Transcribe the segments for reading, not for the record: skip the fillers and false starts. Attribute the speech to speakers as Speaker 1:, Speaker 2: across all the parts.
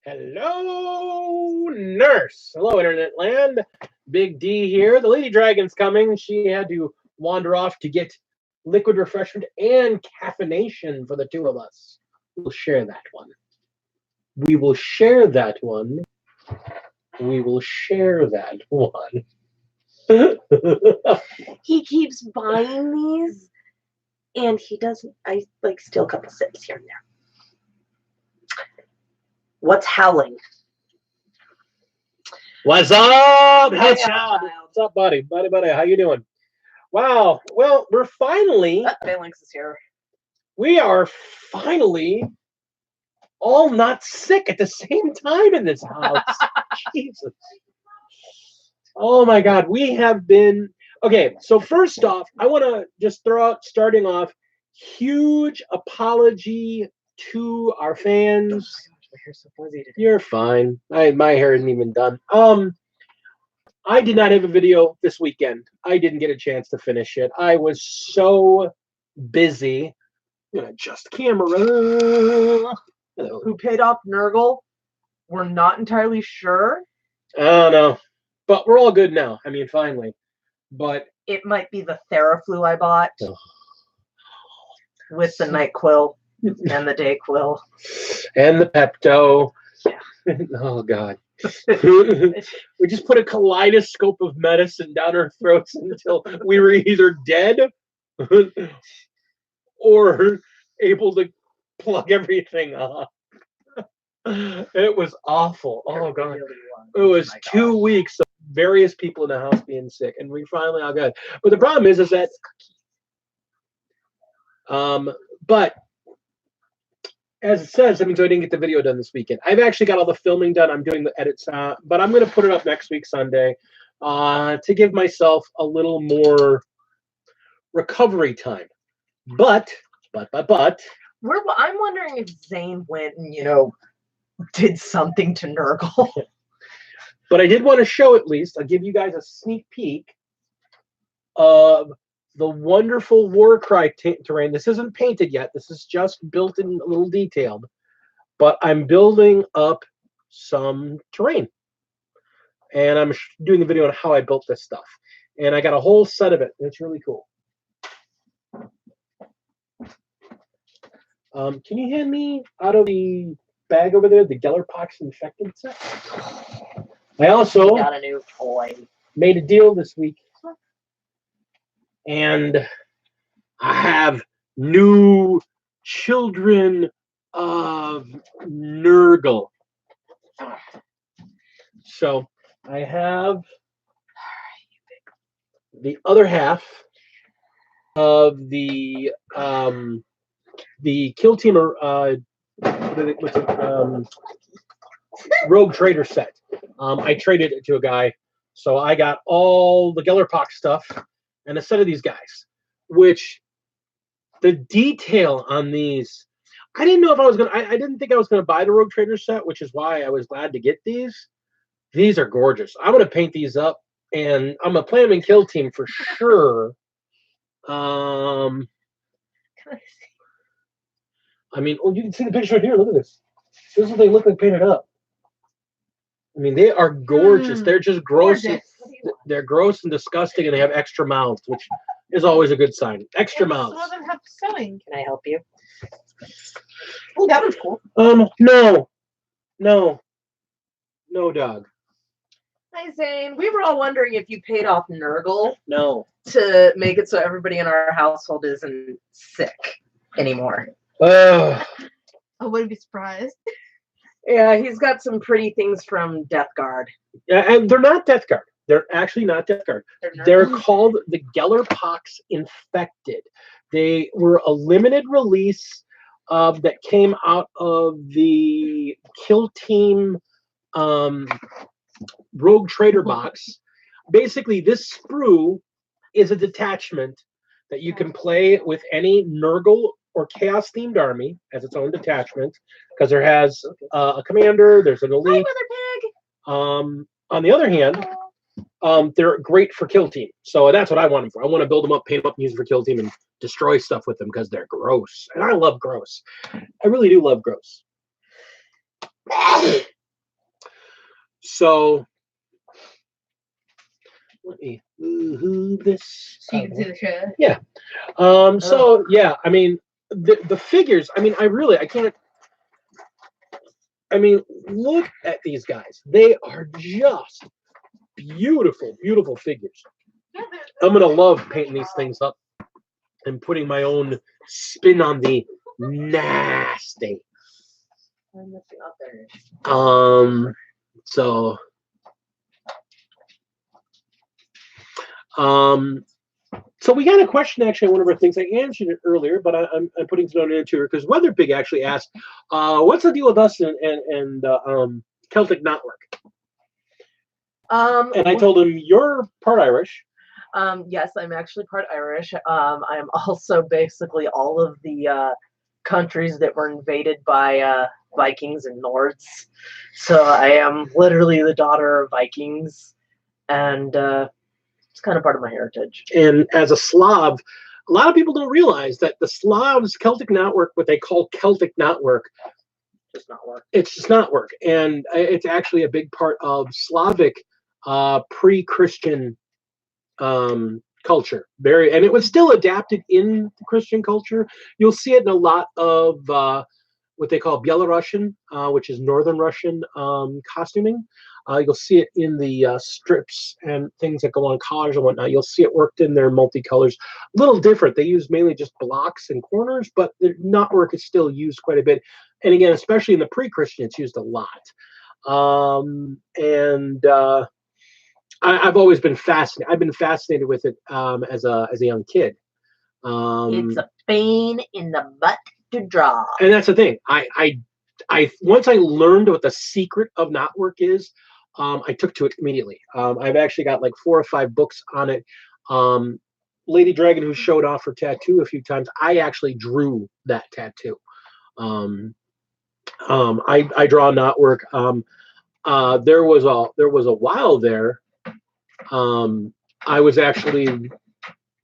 Speaker 1: Hello, nurse. Hello, internet land. Big D here. The Lady Dragon's coming. She had to wander off to get liquid refreshment and caffeination for the two of us. We'll share that one. We will share that one. We will share that one.
Speaker 2: He keeps buying these, and he doesn't. I like steal a couple sips here and there. What's howling?
Speaker 1: What's up, Headshot? What's up, buddy? Buddy, how you doing? Wow. Well, we're finally.
Speaker 2: Phalanx is here.
Speaker 1: We are finally all not sick at the same time in this house. Jesus. Oh my God. We have been. Okay, so first off, I want to just throw out, starting off, huge apology to our fans.
Speaker 2: Oh my gosh, my hair's so fuzzy today.
Speaker 1: You're fine. My hair isn't even done. I did not have a video this weekend. I didn't get a chance to finish it. I was so busy. I'm gonna adjust camera.
Speaker 2: Who paid off Nurgle? We're not entirely sure.
Speaker 1: I don't know, but we're all good now. I mean, finally. But
Speaker 2: it might be the Theraflu I bought with the NyQuil and the DayQuil
Speaker 1: and the Pepto. Yeah. Oh God. We just put a kaleidoscope of medicine down our throats until we were either dead or able to plug everything off. It was awful. Oh God. It was 2 weeks of various people in the house being sick, and we finally all got it. But the problem is that but as it says, I mean, so I didn't get the video done this weekend. I've actually got all the filming done. I'm doing the edits, but I'm going to put it up next week, Sunday, to give myself a little more recovery time. But,
Speaker 2: I'm wondering if Zane went and, did something to Nurgle.
Speaker 1: But I did want to show, at least, I'll give you guys a sneak peek of the wonderful Warcry terrain. This isn't painted yet. This is just built in a little detailed. But I'm building up some terrain. And I'm doing a video on how I built this stuff. And I got a whole set of it. It's really cool. Can you hand me out of the bag over there the Gellerpox infected set? I also
Speaker 2: got a new toy.
Speaker 1: Made a deal this week. And I have new Children of Nurgle. So I have the other half of the Kill Team Rogue Trader set. I traded it to a guy, so I got all the Gellerpox stuff and a set of these guys, which the detail on these, I didn't know if I was gonna. I didn't think I was gonna buy the Rogue Trader set, which is why I was glad to get these. These are gorgeous. I'm gonna paint these up, and I'm gonna play them in Kill Team for sure. I mean, oh, you can see the picture right here. Look at this. This is what they look like painted up. I mean, they are gorgeous. They're just gross. They're gross and disgusting, and they have extra mouths, which is always a good sign. Extra mouths.
Speaker 3: Some of them have sewing.
Speaker 2: Can I help you? Oh, that was cool.
Speaker 1: No, dog.
Speaker 2: Hi, Zane. We were all wondering if you paid off Nurgle.
Speaker 1: No.
Speaker 2: To make it so everybody in our household isn't sick anymore.
Speaker 3: I wouldn't be surprised.
Speaker 2: Yeah, he's got some pretty things from Death Guard.
Speaker 1: Yeah, and they're not Death Guard. They're actually not Death Guard. They're called the Gellerpox Infected. They were a limited release that came out of the Kill Team Rogue Trader box. Basically, this sprue is a detachment that you can play with any Nurgle or Chaos themed army as its own detachment, because there has a commander, there's an elite.
Speaker 2: Hi, Mother Pig.
Speaker 1: On the other hand, they're great for Kill Team. So that's what I want them for. I want to build them up, paint them up, and use them for Kill Team, and destroy stuff with them because they're gross. And I love gross. I really do love gross. So let me move this.
Speaker 3: So you can see the shed.
Speaker 1: So yeah, I mean the figures. I mean, I can't. I mean, look at these guys. They are just beautiful, beautiful figures.
Speaker 3: Yeah,
Speaker 1: I'm gonna love painting these things up and putting my own spin on the nasty. So so we got a question actually on one of our things. I answered it earlier, but I'm putting it on into her because Weather Pig actually asked, what's the deal with us and Celtic Knotwork? And I told him, you're part Irish.
Speaker 2: Yes, I'm actually part Irish. I'm also basically all of the countries that were invaded by Vikings and Nords. So I am literally the daughter of Vikings, and it's kind of part of my heritage.
Speaker 1: And as a Slav, a lot of people don't realize that the Slavs, Celtic Knotwork, what they call Celtic Knotwork,
Speaker 2: Does not work.
Speaker 1: it's just not work. And it's actually a big part of Slavic pre-Christian culture. And it was still adapted in the Christian culture. You'll see it in a lot of what they call Belarusian, which is Northern Russian costuming. You'll see it in the strips and things that go on collars and whatnot. You'll see it worked in their multicolors. A little different. They use mainly just blocks and corners, but the knotwork is still used quite a bit. And again, especially in the pre-Christian, it's used a lot. I've always been fascinated. I've been fascinated with it as a young kid.
Speaker 2: It's a pain in the butt to draw.
Speaker 1: And that's the thing. I once I learned what the secret of knotwork is, I took to it immediately. I've actually got like 4 or 5 books on it. Lady Dragon, who showed off her tattoo a few times, I actually drew that tattoo. I draw knotwork. There was a while there. I was actually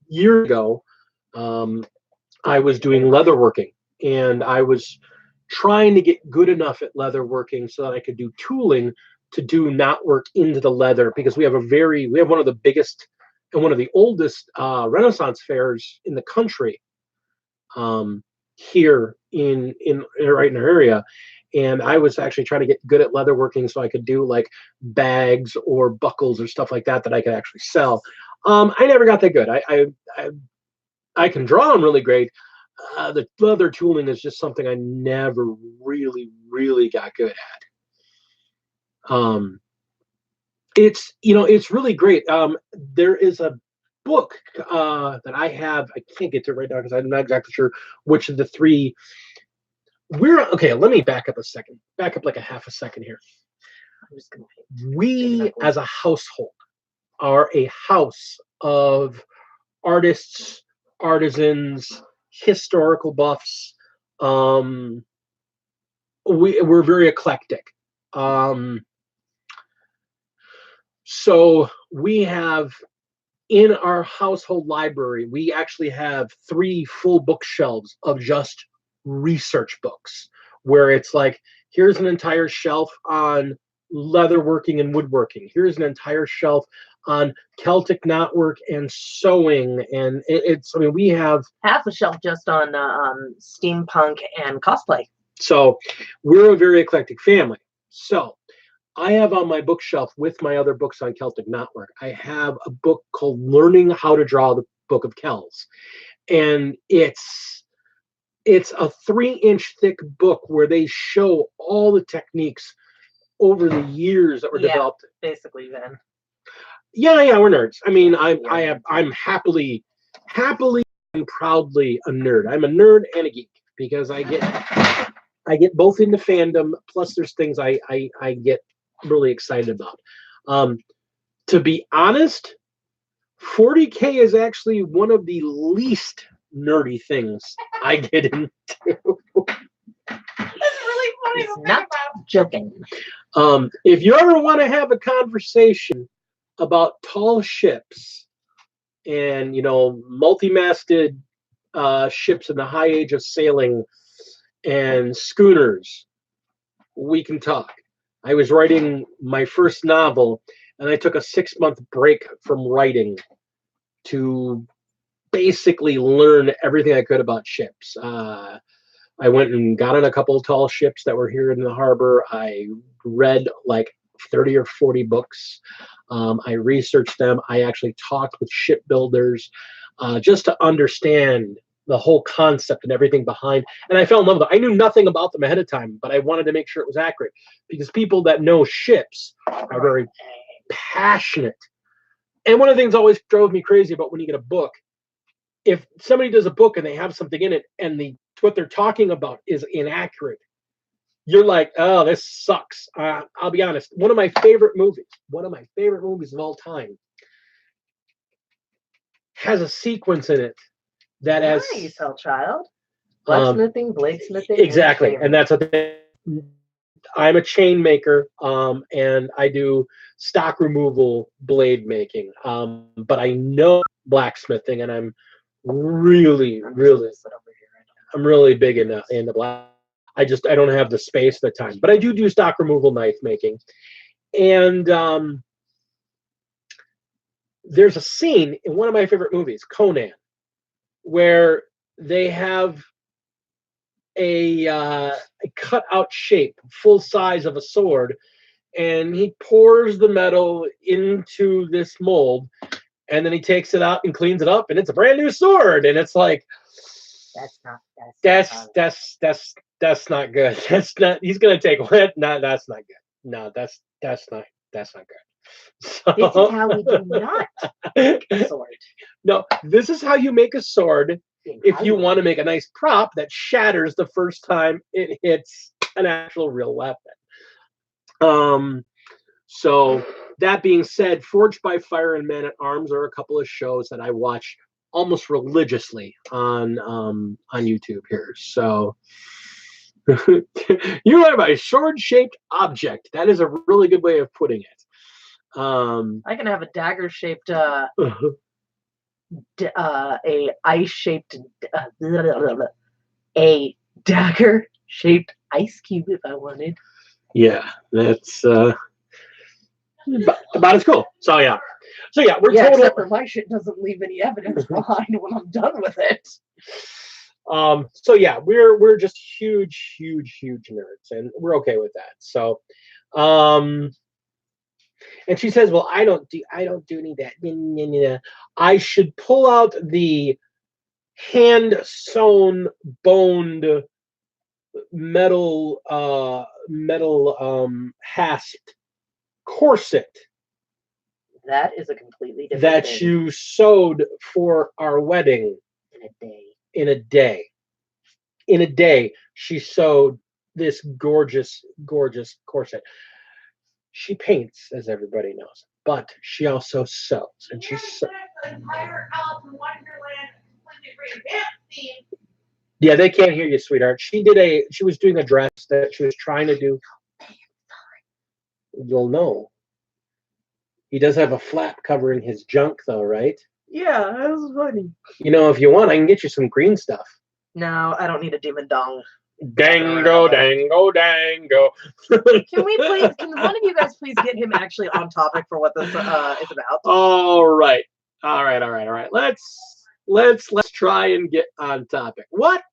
Speaker 1: years ago. I was doing leatherworking, and I was trying to get good enough at leatherworking so that I could do tooling to do knotwork into the leather, because we have one of the biggest and one of the oldest Renaissance fairs in the country here in right in our area. And I was actually trying to get good at leatherworking so I could do like bags or buckles or stuff like that I could actually sell. I never got that good. I can draw them really great. The leather tooling is just something I never really got good at. It's really great. There is a book that I have. I can't get to it right now because I'm not exactly sure which of the 3. Okay, let me back up a second. Back up like a half a second here. We as a household are a house of artists, artisans, historical buffs. We're very eclectic. So we have in our household library, we actually have 3 full bookshelves of just research books, where it's like, here's an entire shelf on leatherworking and woodworking. Here's an entire shelf on Celtic knotwork and sewing, and we have
Speaker 2: half a shelf just on steampunk and cosplay.
Speaker 1: So we're a very eclectic family. So I have on my bookshelf with my other books on Celtic knotwork, I have a book called Learning How to Draw the Book of Kells, and it's a 3-inch thick book where they show all the techniques over the years that were developed.
Speaker 2: Basically, then.
Speaker 1: Yeah, we're nerds. I mean, I'm happily and proudly a nerd. I'm a nerd and a geek because I get both into fandom. Plus, there's things I get really excited about. To be honest, 40K is actually one of the least nerdy things I get into.
Speaker 3: That's really funny.
Speaker 2: He's not joking.
Speaker 1: If you ever want to have a conversation about tall ships and multi-masted ships in the high age of sailing and schooners, we can talk. I was writing my first novel, and I took a 6-month break from writing to basically learn everything I could about ships. I went and got on a couple of tall ships that were here in the harbor. I read like 30 or 40 books. I researched them. I actually talked with shipbuilders just to understand the whole concept and everything behind. And I fell in love with it. I knew nothing about them ahead of time, but I wanted to make sure it was accurate because people that know ships are very passionate. And one of the things that always drove me crazy about when you get a book, if somebody does a book and they have something in it and what they're talking about is inaccurate, you're like, oh, this sucks. I'll be honest. One of my favorite movies of all time, has a sequence in it that has
Speaker 2: Nice, Hellchild. Blacksmithing, bladesmithing.
Speaker 1: exactly, and that's what I'm a chain maker, and I do stock removal blade making. But I know blacksmithing, and I'm really big into black. I don't have the space at the time, but I do stock removal knife making. And there's a scene in one of my favorite movies, Conan, where they have a cut-out shape, full size of a sword, and he pours the metal into this mold, and then he takes it out and cleans it up, and it's a brand new sword. And it's like, that's not good. That's not. He's gonna take what? No, that's not good. No, that's not good. So,
Speaker 2: this is how we do not make a sword.
Speaker 1: No, this is how you make a sword if you want to make a nice prop that shatters the first time it hits an actual real weapon. So that being said, Forged by Fire and Man at Arms are a couple of shows that I watch almost religiously on YouTube here. So you have a sword-shaped object. That is a really good way of putting it.
Speaker 2: I can have a dagger-shaped, a ice-shaped, a dagger-shaped ice cube if I wanted.
Speaker 1: Yeah, that's about as cool. So yeah, we're
Speaker 2: total.
Speaker 1: total.
Speaker 2: Except for my shit doesn't leave any evidence behind when I'm done with it.
Speaker 1: So yeah, we're just huge nerds, and we're okay with that. So, and she says, well, I don't do any of that. I should pull out the hand sewn boned metal hasped corset
Speaker 2: that is a completely different
Speaker 1: that
Speaker 2: thing.
Speaker 1: you sewed for our wedding in a day. She sewed this gorgeous corset. She paints, as everybody knows, but she also sews, and she's yeah, they can't hear you, sweetheart. She was doing a dress that she was trying to do. You'll know. He does have a flap covering his junk, though, right?
Speaker 2: Yeah, that was funny.
Speaker 1: You know, if you want, I can get you some green stuff.
Speaker 2: No, I don't need a demon dong.
Speaker 1: Dango.
Speaker 2: Can one of you guys please get him actually on topic for what this is about?
Speaker 1: All right. Let's try and get on topic. What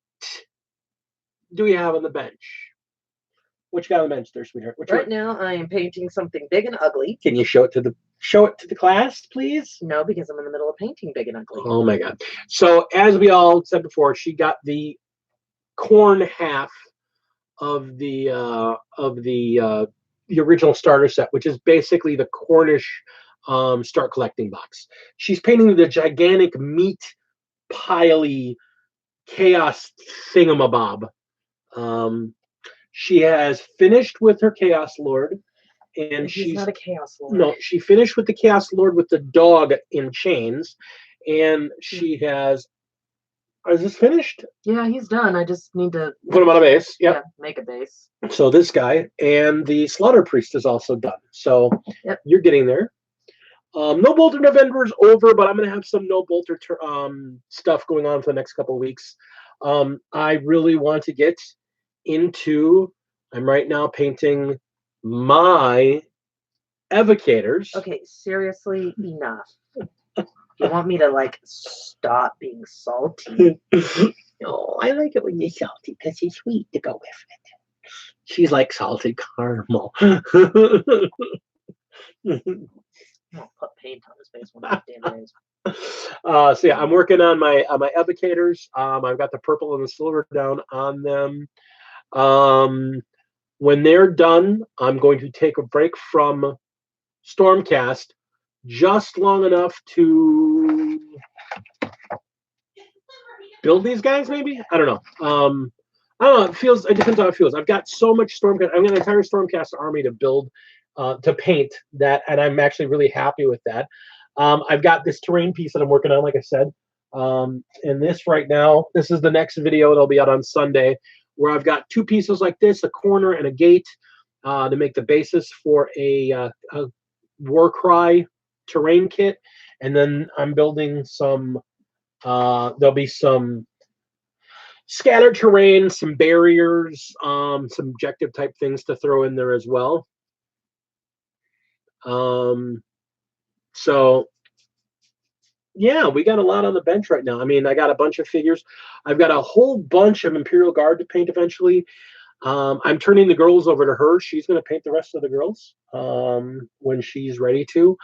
Speaker 1: do we have on the bench? What you got on the bench there, sweetheart?
Speaker 2: Right now, I am painting something big and ugly.
Speaker 1: Can you show it to the class, please?
Speaker 2: No, because I'm in the middle of painting big and ugly.
Speaker 1: Oh my God! So as we all said before, she got the corn half of the original starter set, which is basically the Cornish start collecting box. She's painting the gigantic meat piley chaos thingamabob. She has finished with her Chaos Lord, and she's
Speaker 2: not a Chaos Lord.
Speaker 1: No, she finished with the Chaos Lord with the dog in chains, and she has. Is this finished?
Speaker 2: Yeah, he's done. I just need to
Speaker 1: put him on a base. Yep.
Speaker 2: Yeah, make a base.
Speaker 1: So this guy and the Slaughter Priest is also done. So you're getting there. No Bolter November is over, but I'm going to have some No Bolter stuff going on for the next couple of weeks. I really want to get into I'm right now painting my evocators.
Speaker 2: Okay, seriously, enough. You want me to like stop being salty?
Speaker 1: No, I like it when you're salty because you're sweet to go with it. She's like salted caramel.
Speaker 2: I'll put paint on his face one of these damn days.
Speaker 1: So yeah, I'm working on my evocators. I've got the purple and the silver down on them. When they're done, I'm going to take a break from Stormcast just long enough to build these guys. Maybe I don't know. I don't know. It depends how it feels. I've got so much Stormcast. I've got an entire Stormcast army to build, to paint that, and I'm actually really happy with that. I've got this terrain piece that I'm working on, like I said. And this right now, this is the next video. It'll be out on Sunday, where I've got two pieces like this, a corner and a gate, to make the basis for a Warcry terrain kit. And then I'm building some, there'll be some scattered terrain, some barriers, some objective type things to throw in there as well. So yeah, we got a lot on the bench right now. I mean, I got a bunch of figures. I've got a whole bunch of Imperial Guard to paint eventually. I'm turning the girls over to her. She's going to paint the rest of the girls when she's ready to.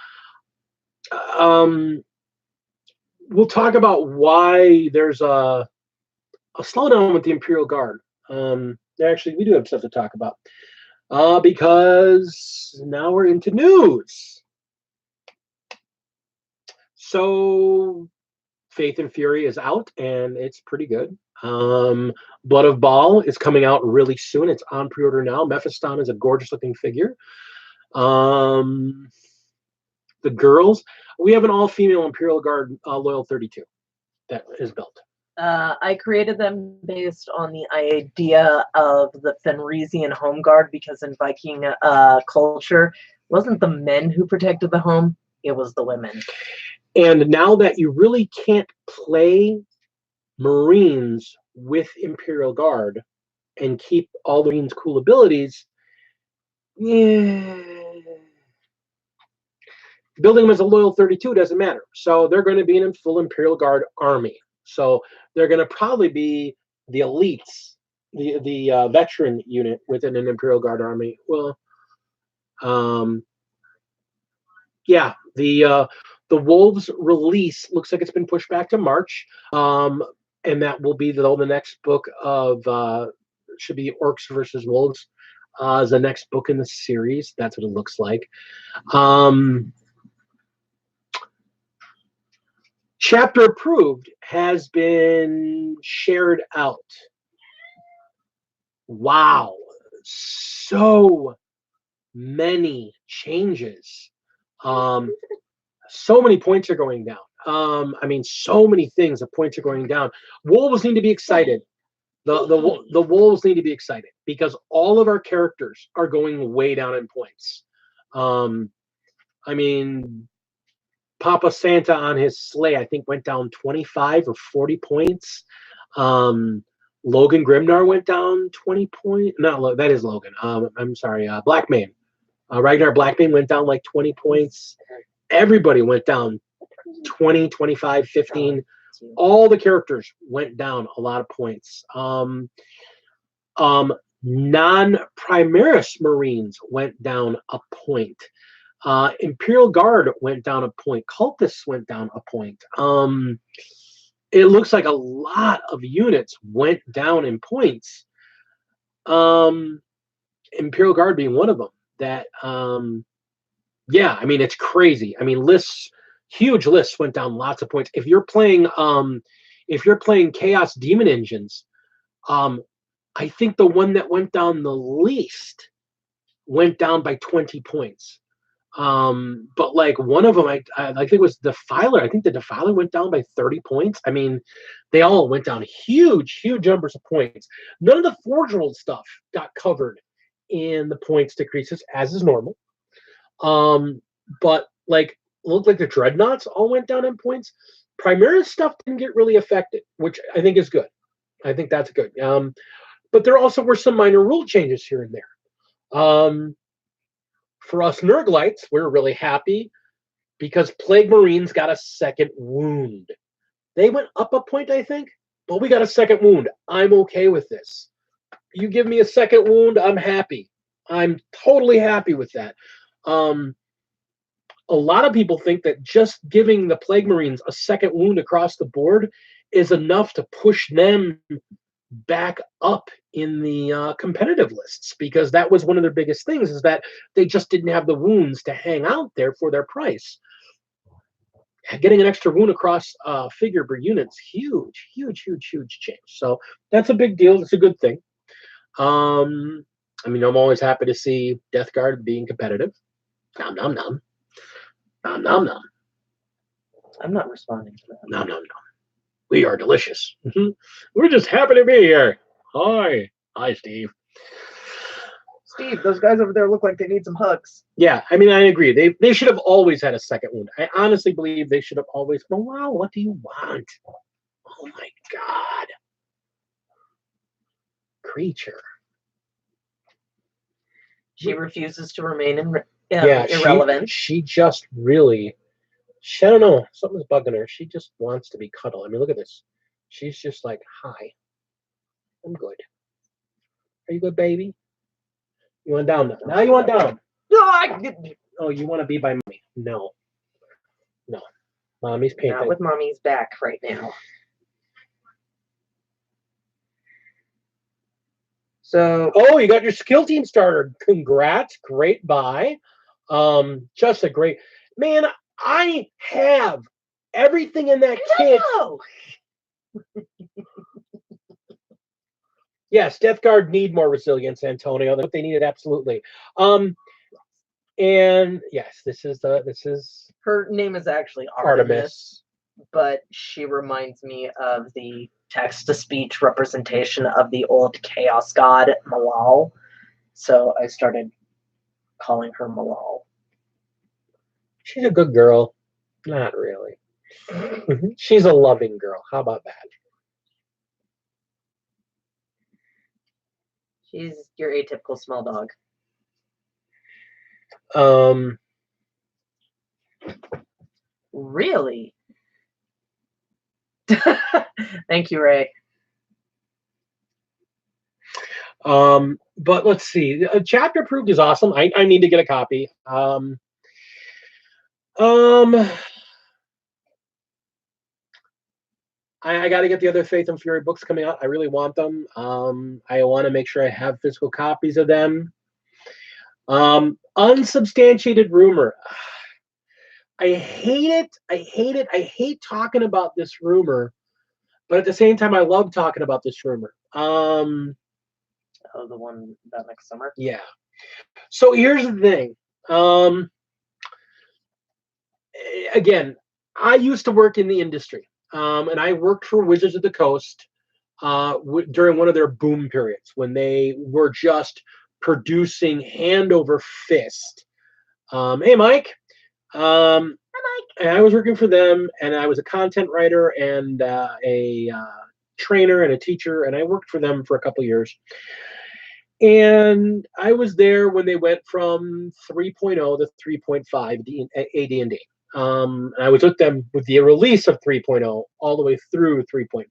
Speaker 1: We'll talk about why there's a slowdown with the Imperial Guard. Actually, we do have stuff to talk about because now we're into news. So Faith and Fury is out, and it's pretty good. Blood of Baal is coming out really soon. It's on pre-order now. Mephiston is a gorgeous-looking figure. The girls, we have an all-female Imperial Guard Loyal 32 that is built.
Speaker 2: I created them based on the idea of the Fenrisian home guard, because in Viking culture, it wasn't the men who protected the home, it was the women.
Speaker 1: And now that you really can't play Marines with Imperial Guard and keep all the Marines' cool abilities, yeah, building them as a Loyal 32 doesn't matter. So they're going to be in a full Imperial Guard army. So they're going to probably be the elites, the veteran unit within an Imperial Guard army. Well, yeah, the Wolves release looks like it's been pushed back to March, and that will be the next book of should be Orcs versus Wolves as the next book in the series. That's what it looks like. Chapter approved has been shared out. Wow, so many changes. So many points are going down. I mean, so many things. The points are going down. Wolves need to be excited. The Wolves need to be excited because all of our characters are going way down in points. I mean, Papa Santa on his sleigh, I think, went down 25 or 40 points. Logan Grimnar went down 20 points. No, that is Logan. I'm sorry. Blackmane. Ragnar Blackmane went down like 20 points. Everybody went down 20, 25, 15. All the characters went down a lot of points. Non-Primaris Marines went down a point. Imperial Guard went down a point. Cultists went down a point. It looks like a lot of units went down in points. Imperial Guard being one of them. That yeah, I mean, it's crazy. I mean, huge lists went down lots of points. If you're playing Chaos Demon Engines, I think the one that went down the least went down by 20 points. But like one of them, I think it was Defiler. I think the Defiler went down by 30 points. I mean, they all went down huge numbers of points. None of the Forge World stuff got covered in the points decreases, as is normal. But like, looked like the Dreadnoughts all went down in points. Primaris stuff didn't get really affected, which I think is good. I think that's good. but there also were some minor rule changes here and there. For us Nurglites, we're really happy because Plague Marines got a second wound. They went up a point, I think, but we got a second wound. I'm okay with this. You give me a second wound, I'm happy. I'm totally happy with that. A lot of people think that just giving the Plague Marines a second wound across the board is enough to push them back up in the competitive lists, because that was one of their biggest things, is that they just didn't have the wounds to hang out there for their price. Getting an extra wound across figure per unit's huge, huge, huge, huge change. So that's a big deal. It's a good thing. I mean, I'm always happy to see Death Guard being competitive. Nom nom nom. Nom nom nom.
Speaker 2: I'm not responding to that.
Speaker 1: Nom nom nom. We are delicious. We're just happy to be here. Hi. Hi, Steve.
Speaker 2: Steve, those guys over there look like they need some hugs.
Speaker 1: Yeah, I mean, I agree. They should have always had a second wound. I honestly believe they should have always. Oh, wow, what do you want? Oh, my God. Creature.
Speaker 2: She refuses to remain
Speaker 1: Yeah,
Speaker 2: irrelevant.
Speaker 1: She just really, I don't know, something's bugging her. She just wants to be cuddled. I mean, look at this. She's just like, hi, I'm good. Are you good, baby? You want down now? Now you want down. Oh, you want to be by mommy? No. No. Mommy's painting.
Speaker 2: Not with mommy's back right now. So,
Speaker 1: oh, you got your skill team starter. Congrats. Great buy. Just a great, man, I have everything in that kit. Yes, Death Guard need more resilience, Antonio. That's what they needed, absolutely. And yes, this is
Speaker 2: her name is actually Artemis, but she reminds me of the text-to-speech representation of the old chaos god Malal. So I started calling her Malal.
Speaker 1: She's a good girl. Not really. She's a loving girl. How about that?
Speaker 2: She's your atypical small dog. Really? Thank you, Ray.
Speaker 1: But let's see. Chapter Approved is awesome. I need to get a copy. I got to get the other Faith and Fury books coming out. I really want them. I want to make sure I have physical copies of them. Unsubstantiated rumor. I hate it. I hate it. I hate talking about this rumor, but at the same time, I love talking about this rumor.
Speaker 2: Oh, the one about next summer?
Speaker 1: Yeah. So here's the thing. Again, I used to work in the industry. And I worked for Wizards of the Coast during one of their boom periods when they were just producing hand over fist. Hey, Mike. Hi, Mike. And I was working for them, and I was a content writer and a trainer and a teacher, and I worked for them for a couple years. And I was there when they went from 3.0 to 3.5 AD&D. And I was with them with the release of 3.0 all the way through 3.5.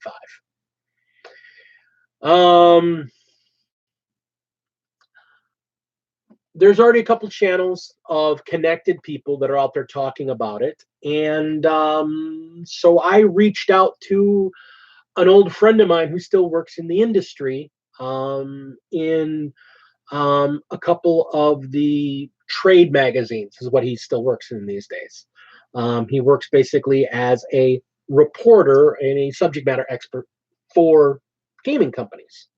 Speaker 1: There's already a couple channels of connected people that are out there talking about it. And so I reached out to an old friend of mine who still works in the industry in a couple of the trade magazines is what he still works in these days. He works basically as a reporter and a subject matter expert for gaming companies.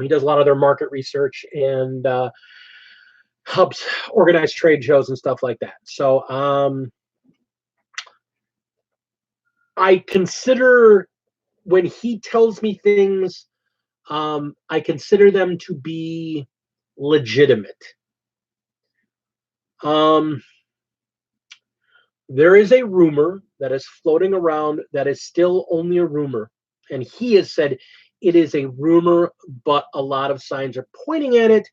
Speaker 1: He does a lot of their market research and helps organize trade shows and stuff like that. So I consider when he tells me things, I consider them to be legitimate. There is a rumor that is floating around that is still only a rumor. And he has said it is a rumor, but a lot of signs are pointing at it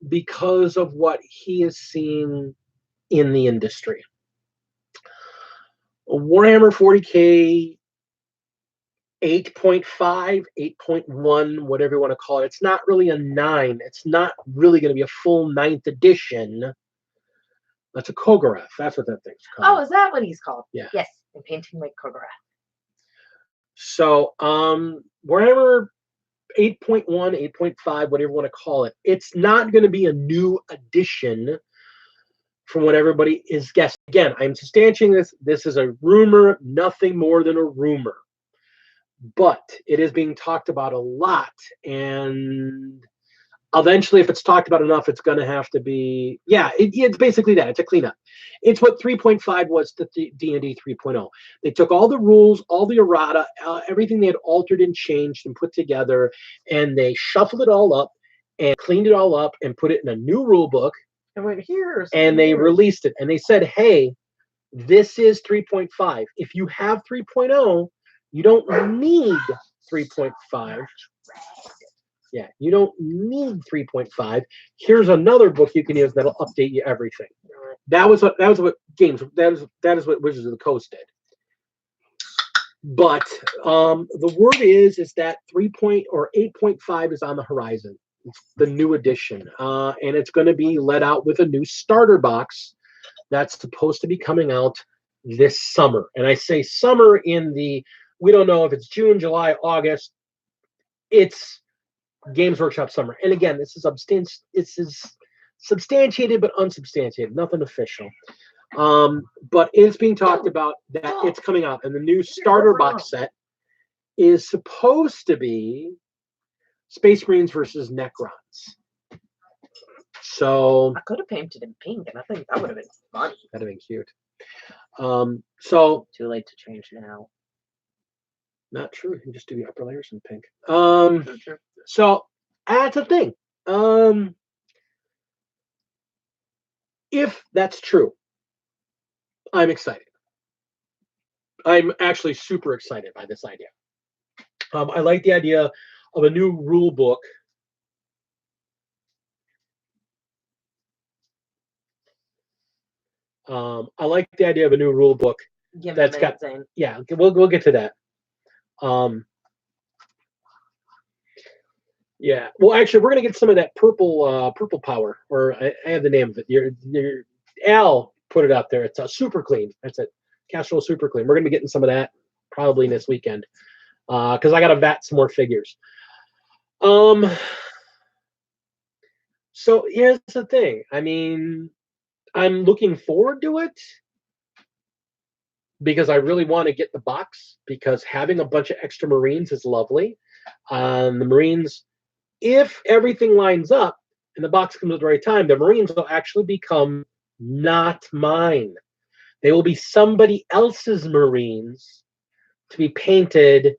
Speaker 1: because of what he is seeing in the industry. Warhammer 40K 8.5, 8.1, whatever you want to call it. It's not really a 9. It's not really going to be a full 9th edition. That's a Kogarath. That's what that thing's called.
Speaker 2: Oh, is that what he's called?
Speaker 1: Yeah.
Speaker 2: Yes, I'm painting like Kogarath.
Speaker 1: So, Warhammer 8.1, 8.5, whatever you want to call it, it's not going to be a new edition from what everybody is guessing. Again, I'm substantiating this. This is a rumor, nothing more than a rumor. But it is being talked about a lot, and eventually, if it's talked about enough, it's going to have to be, it's basically that. It's a cleanup. It's what 3.5 was to D&D 3.0. They took all the rules, all the errata, everything they had altered and changed and put together, and they shuffled it all up and cleaned it all up and put it in a new rule book,
Speaker 2: And we're here.
Speaker 1: and they released it. And they said, hey, this is 3.5. If you have 3.0, you don't need 3.5. Yeah, you don't need 3.5. Here's another book you can use that'll update you everything. That is what Wizards of the Coast did. But the word is that 8.5 is on the horizon. It's the new edition, and it's going to be let out with a new starter box that's supposed to be coming out this summer. And I say summer we don't know if it's June, July, August. It's Games Workshop summer. And again, this is substantiated but unsubstantiated, nothing official. But it's being talked about that it's coming out, and the new starter box set is supposed to be Space Marines versus Necrons. So
Speaker 2: I could have painted in pink, and I think that would have been funny.
Speaker 1: that'd have been cute. So
Speaker 2: Too late to change now.
Speaker 1: not true. You can just do the upper layers in pink.
Speaker 2: Sure.
Speaker 1: So that's a thing. If that's true, I'm excited. I'm actually super excited by this idea. I like the idea of a new rule book. I like the idea of a new rule book. That's got, yeah, we'll get to that. Yeah, well, actually, we're gonna get some of that purple power, or I have the name of it. Your Al put it out there. It's a super clean. That's it, Castrol Super Clean. We're gonna be getting some of that probably this weekend, because I gotta vat some more figures. So here's the thing. I mean, I'm looking forward to it because I really want to get the box, because having a bunch of extra Marines is lovely. The Marines, if everything lines up and the box comes at the right time, the Marines will actually become not mine. They will be somebody else's Marines to be painted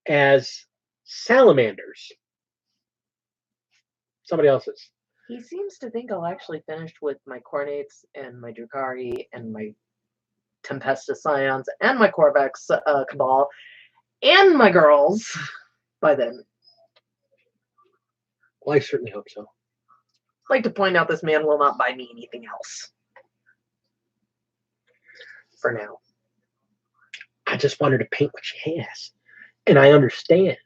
Speaker 1: as salamanders. Somebody else's.
Speaker 2: He seems to think I'll actually finish with my Khornates and my Drukhari and my Tempesta Scions and my Korvax Cabal and my girls by then.
Speaker 1: Well, I certainly hope so.
Speaker 2: I'd like to point out this man will not buy me anything else. For now.
Speaker 1: I just want her to paint what she has. And I understand.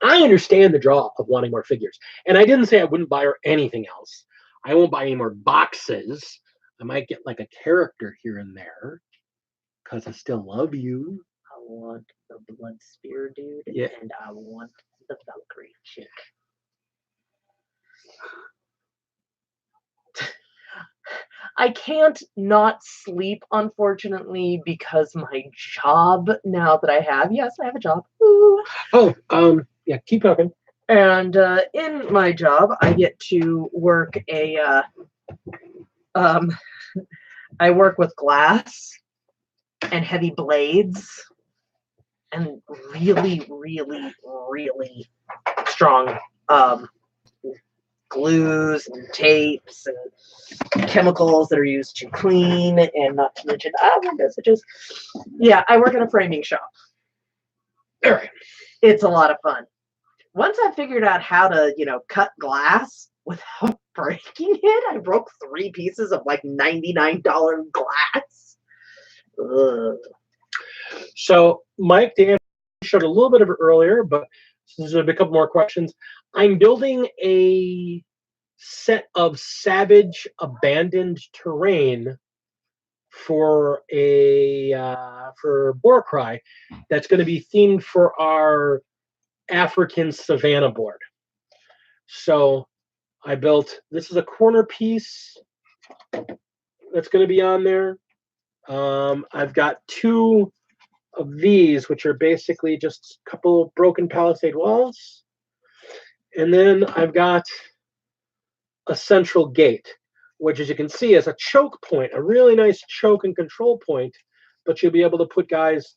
Speaker 1: I understand the draw of wanting more figures. And I didn't say I wouldn't buy her anything else. I won't buy any more boxes. I might get like a character here and there, because I still love you.
Speaker 2: I want the Blood Spear dude,
Speaker 1: Yeah.
Speaker 2: and I want the Valkyrie chick. I can't not sleep, unfortunately, because my job now that I have, yes, I have a job. Ooh.
Speaker 1: Oh, yeah, keep talking.
Speaker 2: And in my job, I get to work I work with glass and heavy blades and really, really, really strong glues and tapes and chemicals that are used to clean, and not to mention messages. Yeah, I work in a framing shop.
Speaker 1: All right.
Speaker 2: It's a lot of fun. Once I figured out how to, cut glass without breaking it, I broke 3 pieces of like $99 glass. Ugh.
Speaker 1: So, Mike, the answer showed a little bit of it earlier, but since there's a couple more questions, I'm building a set of savage abandoned terrain for for Boracry that's going to be themed for our African savanna board. So I built, this is a corner piece that's going to be on there. I've got 2 of these, which are basically just a couple of broken palisade walls. And then I've got a central gate, which, as you can see, is a choke point, a really nice choke and control point, but you'll be able to put guys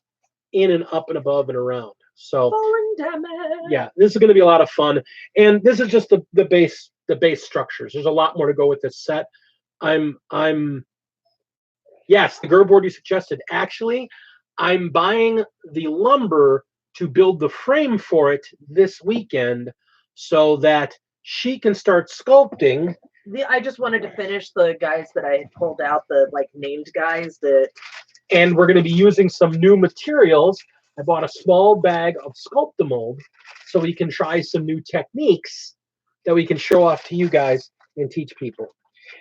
Speaker 1: in and up and above and around. So
Speaker 2: Falling damage.
Speaker 1: yeah, this is going to be a lot of fun. And this is just the base structures. There's a lot more to go with this set. Yes, the Ger board you suggested. Actually, I'm buying the lumber to build the frame for it this weekend so that she can start sculpting.
Speaker 2: I just wanted to finish the guys that I had pulled out, the named guys that.
Speaker 1: And we're going to be using some new materials. I bought a small bag of Sculpt-A-Mold so we can try some new techniques that we can show off to you guys and teach people.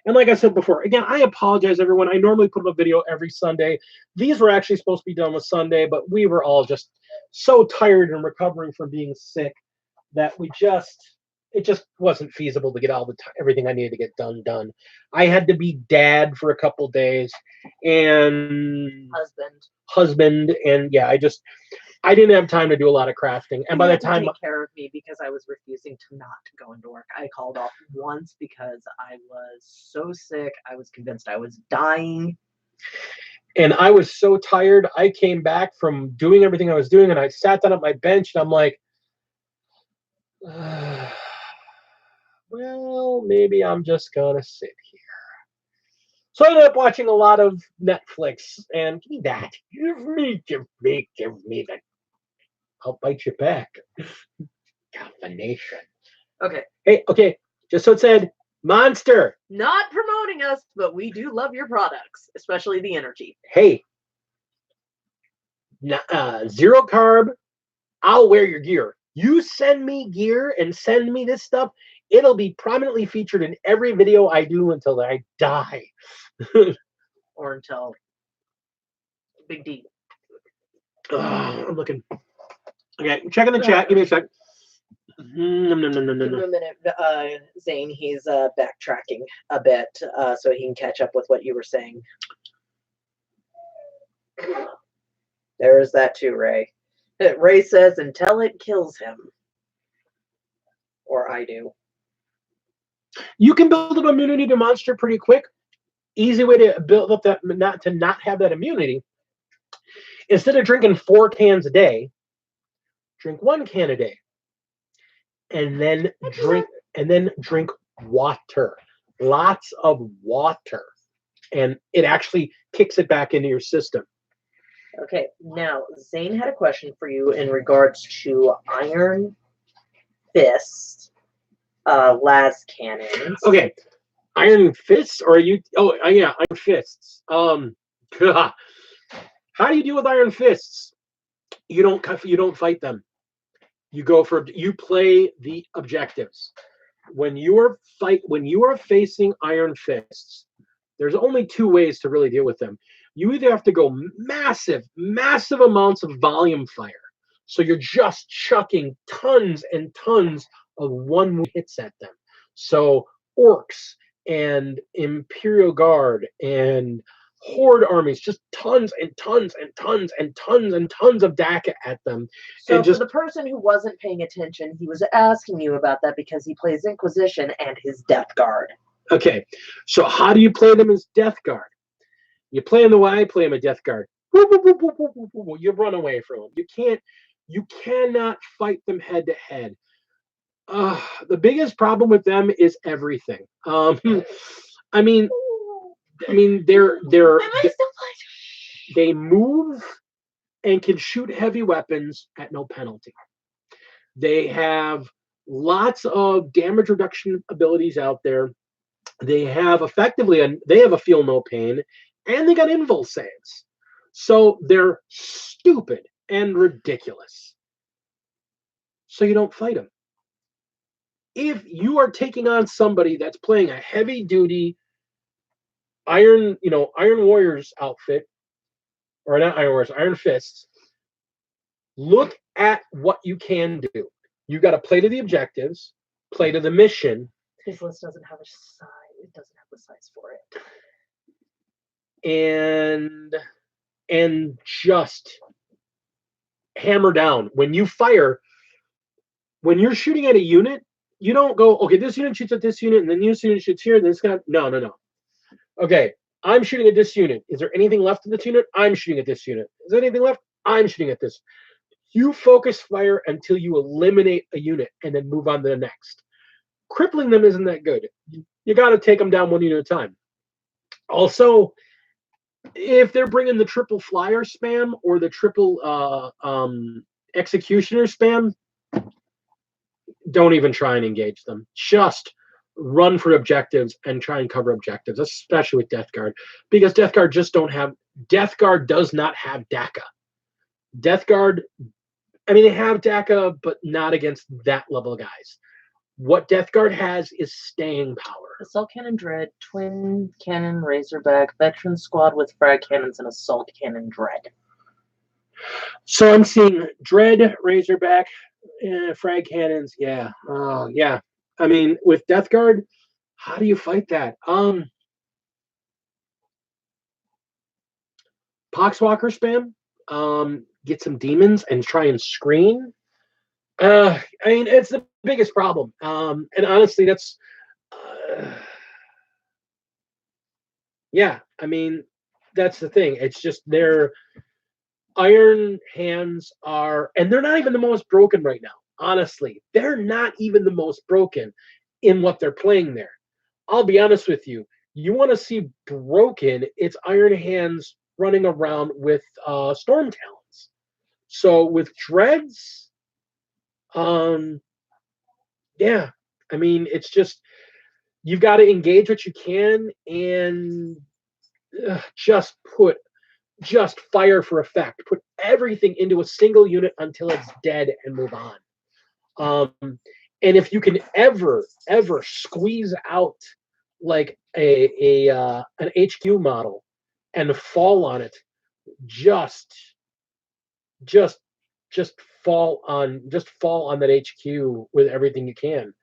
Speaker 1: And like I said before, again, I apologize, everyone. I normally put up a video every Sunday. These were actually supposed to be done with Sunday, but we were all just so tired and recovering from being sick that it just wasn't feasible to get all everything I needed to get done. I had to be dad for a couple days and husband, and yeah, I didn't have time to do a lot of crafting. And by the time
Speaker 2: take care of me because I was refusing to not go into work. I called off once because I was so sick. I was convinced I was dying.
Speaker 1: And I was so tired. I came back from doing everything I was doing, and I sat down at my bench, and I'm like, well, maybe I'm just gonna sit here. So I ended up watching a lot of Netflix, and give me that. Give me that. I'll bite you back. Combination.
Speaker 2: Okay.
Speaker 1: Hey, okay. Just so it said, Monster.
Speaker 2: Not promoting us, but we do love your products, especially the energy.
Speaker 1: Hey. Zero carb. I'll wear your gear. You send me gear and send me this stuff. It'll be prominently featured in every video I do until I die.
Speaker 2: Or until Big D.
Speaker 1: I'm looking. Okay, checking the chat. Give me a sec. No.
Speaker 2: Give him a minute, Zane. He's backtracking a bit so he can catch up with what you were saying. There is that too, Ray. Ray says, until it kills him. Or I do.
Speaker 1: You can build up immunity to monster pretty quick. Easy way to build up that not have that immunity. Instead of drinking 4 cans a day, drink 1 can a day. And then drink water. Lots of water. And it actually kicks it back into your system.
Speaker 2: Okay, now Zane had a question for you in regards to Iron Fist las cannons.
Speaker 1: Okay, Iron Fists, or are you? Oh, yeah, Iron Fists. How do you deal with Iron Fists? You don't fight them. You play the objectives. When you are facing Iron Fists, there's only 2 ways to really deal with them. You either have to go massive amounts of volume fire. So you're just chucking tons and tons of one hits at them. So orcs and Imperial Guard and Horde armies, just tons and tons and tons and tons and tons of DACA at them.
Speaker 2: So
Speaker 1: and
Speaker 2: for the person who wasn't paying attention, he was asking you about that because he plays Inquisition and his Death Guard.
Speaker 1: Okay, so how do you play them as Death Guard? You play them the way I play them at Death Guard. You run away from them. You cannot fight them head to head. The biggest problem with them is everything. I mean, they move and can shoot heavy weapons at no penalty. They have lots of damage reduction abilities out there. They have they have a feel no pain, and they got invul saves. So they're stupid and ridiculous. So you don't fight them. If you are taking on somebody that's playing a heavy duty Iron Warriors outfit, or not Iron Warriors, Iron Fists, look at what you can do. You got to play to the objectives, play to the mission.
Speaker 2: His list doesn't have a size. It doesn't have the size for it.
Speaker 1: And just hammer down. When you fire, when you're shooting at a unit, you don't go, okay, this unit shoots at this unit, and then this unit shoots here, and this guy. No. Okay, I'm shooting at this unit. Is there anything left of this unit? I'm shooting at this unit. Is there anything left? I'm shooting at this. You focus fire until you eliminate a unit and then move on to the next. Crippling them isn't that good. You got to take them down one unit at a time. Also, if they're bringing the triple flyer spam or the triple executioner spam, don't even try and engage them. Just run for objectives and try and cover objectives, especially with Death Guard, because Death Guard does not have DACA. Death Guard, I mean, they have DACA, but not against that level of guys. What Death Guard has is staying power.
Speaker 2: Assault Cannon Dread, Twin Cannon Razorback, Veteran Squad with frag cannons, and Assault Cannon Dread.
Speaker 1: So I'm seeing Dread, Razorback, frag cannons. Yeah. Yeah. I mean, with Death Guard, how do you fight that? Poxwalker spam. Get some demons and try and screen. I mean, it's the biggest problem. And honestly, that's yeah. I mean, that's the thing. It's just their Iron Hands are, and they're not even the most broken right now. Honestly, they're not even the most broken in what they're playing there. I'll be honest with you. You want to see broken, it's Iron Hands running around with Storm Talons. So with Dreads, yeah, I mean, it's just, you've got to engage what you can and just fire for effect. Put everything into a single unit until it's dead and move on. And if you can ever squeeze out like an HQ model and fall on it, just fall on that HQ with everything you can.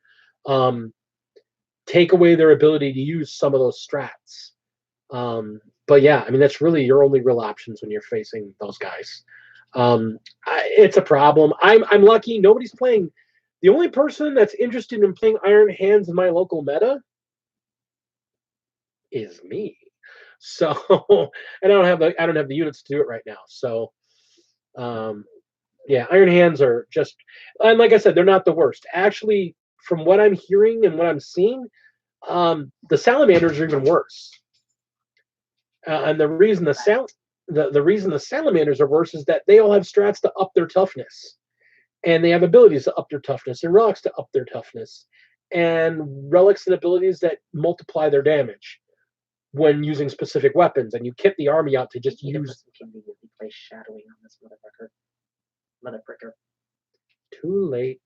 Speaker 1: Take away their ability to use some of those strats. But yeah, I mean, that's really your only real options when you're facing those guys. It's a problem. I'm lucky nobody's playing. The only person that's interested in playing Iron Hands in my local meta is me. So, and I don't have the units to do it right now. So, yeah, Iron Hands are just, and like I said, they're not the worst. Actually, from what I'm hearing and what I'm seeing, the Salamanders are even worse. And the reason the reason the Salamanders are worse is that they all have strats to up their toughness, and they have abilities to up their toughness, and relics to up their toughness, and relics and abilities that multiply their damage when using specific weapons. And you kit the army out to just use.
Speaker 2: Conveniently play shadowing on this motherfucker.
Speaker 1: Too late.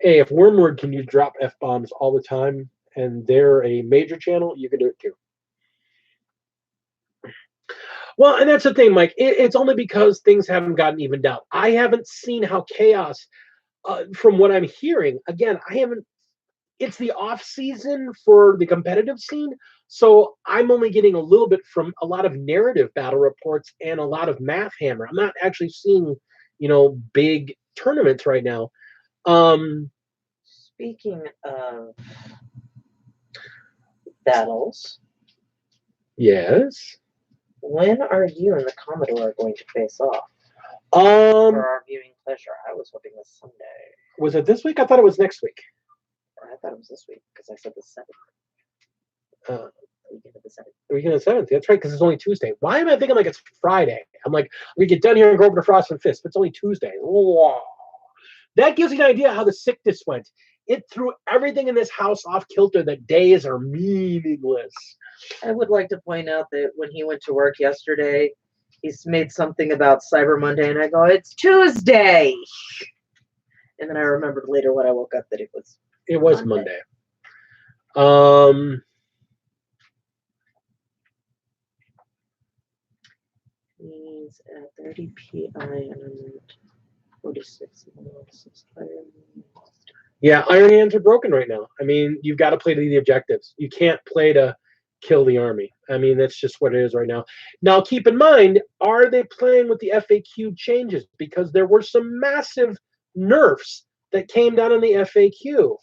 Speaker 1: Hey, if Wormwood can use drop F-bombs all the time, and they're a major channel, you can do it too. Well, and that's the thing, Mike. It's only because things haven't gotten evened out. I haven't seen how Chaos, from what I'm hearing, again, it's the off season for the competitive scene, so I'm only getting a little bit from a lot of narrative battle reports and a lot of Math Hammer. I'm not actually seeing, big tournaments right now.
Speaker 2: Speaking of battles,
Speaker 1: yes.
Speaker 2: When are you and the Commodore going to face off?
Speaker 1: For
Speaker 2: our viewing pleasure. I was hoping this Sunday.
Speaker 1: Was it this week? I thought it was next week.
Speaker 2: I thought it was this week because I said the 7th. Weekend of the 7th.
Speaker 1: Weekend of the 7th. That's right, because it's only Tuesday. Why am I thinking like it's Friday? I'm like, we get done here and go over to Frost and Fist, but it's only Tuesday. Whoa. That gives you an idea how the sickness went. It threw everything in this house off kilter. The days are meaningless.
Speaker 2: I would like to point out that when he went to work yesterday, he's made something about Cyber Monday, and I go, "It's Tuesday." And then I remembered later when I woke up that it was
Speaker 1: Monday.
Speaker 2: He's at 30 pi and 46 miles.
Speaker 1: Yeah, Iron Hands are broken right now. I mean, you've got to play to the objectives. You can't play to kill the army. I mean, that's just what it is right now. Now, keep in mind, are they playing with the FAQ changes? Because there were some massive nerfs that came down in the FAQ.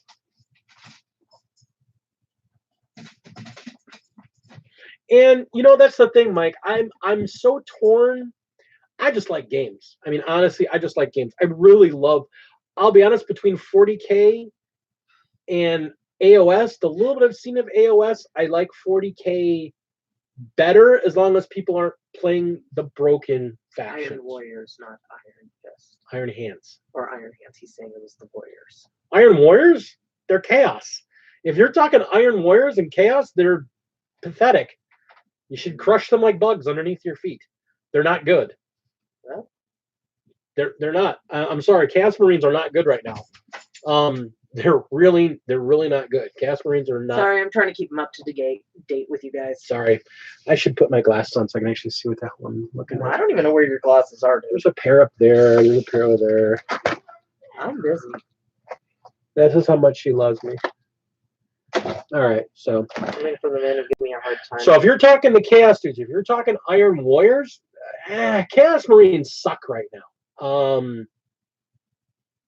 Speaker 1: And you know, that's the thing, Mike. I'm so torn. I just like games. I mean, honestly, I just like games. I really love. I'll be honest, between 40K and AOS, the little bit I've seen of AOS, I like 40K better as long as people aren't playing the broken faction.
Speaker 2: Iron Warriors, not Iron Fist.
Speaker 1: Iron Hands.
Speaker 2: Or Iron Hands. He's saying it was the Warriors.
Speaker 1: Iron Warriors? They're chaos. If you're talking Iron Warriors and chaos, they're pathetic. You should crush them like bugs underneath your feet. They're not good.
Speaker 2: Well,
Speaker 1: they're not. I'm sorry. Chaos Marines are not good right now. They're really not good. Chaos Marines are not.
Speaker 2: sorry, I'm trying to keep them up to date with you guys.
Speaker 1: Sorry, I should put my glasses on so I can actually see what the hell I'm looking
Speaker 2: I
Speaker 1: at.
Speaker 2: don't even know where your glasses are, dude.
Speaker 1: There's a pair up there. There's a pair over there.
Speaker 2: I'm busy.
Speaker 1: This is how much she loves me. All right, so.
Speaker 2: I'm waiting for the man to give me a hard time.
Speaker 1: So if you're talking the Chaos dudes, if you're talking Iron Warriors, Chaos Marines suck right now.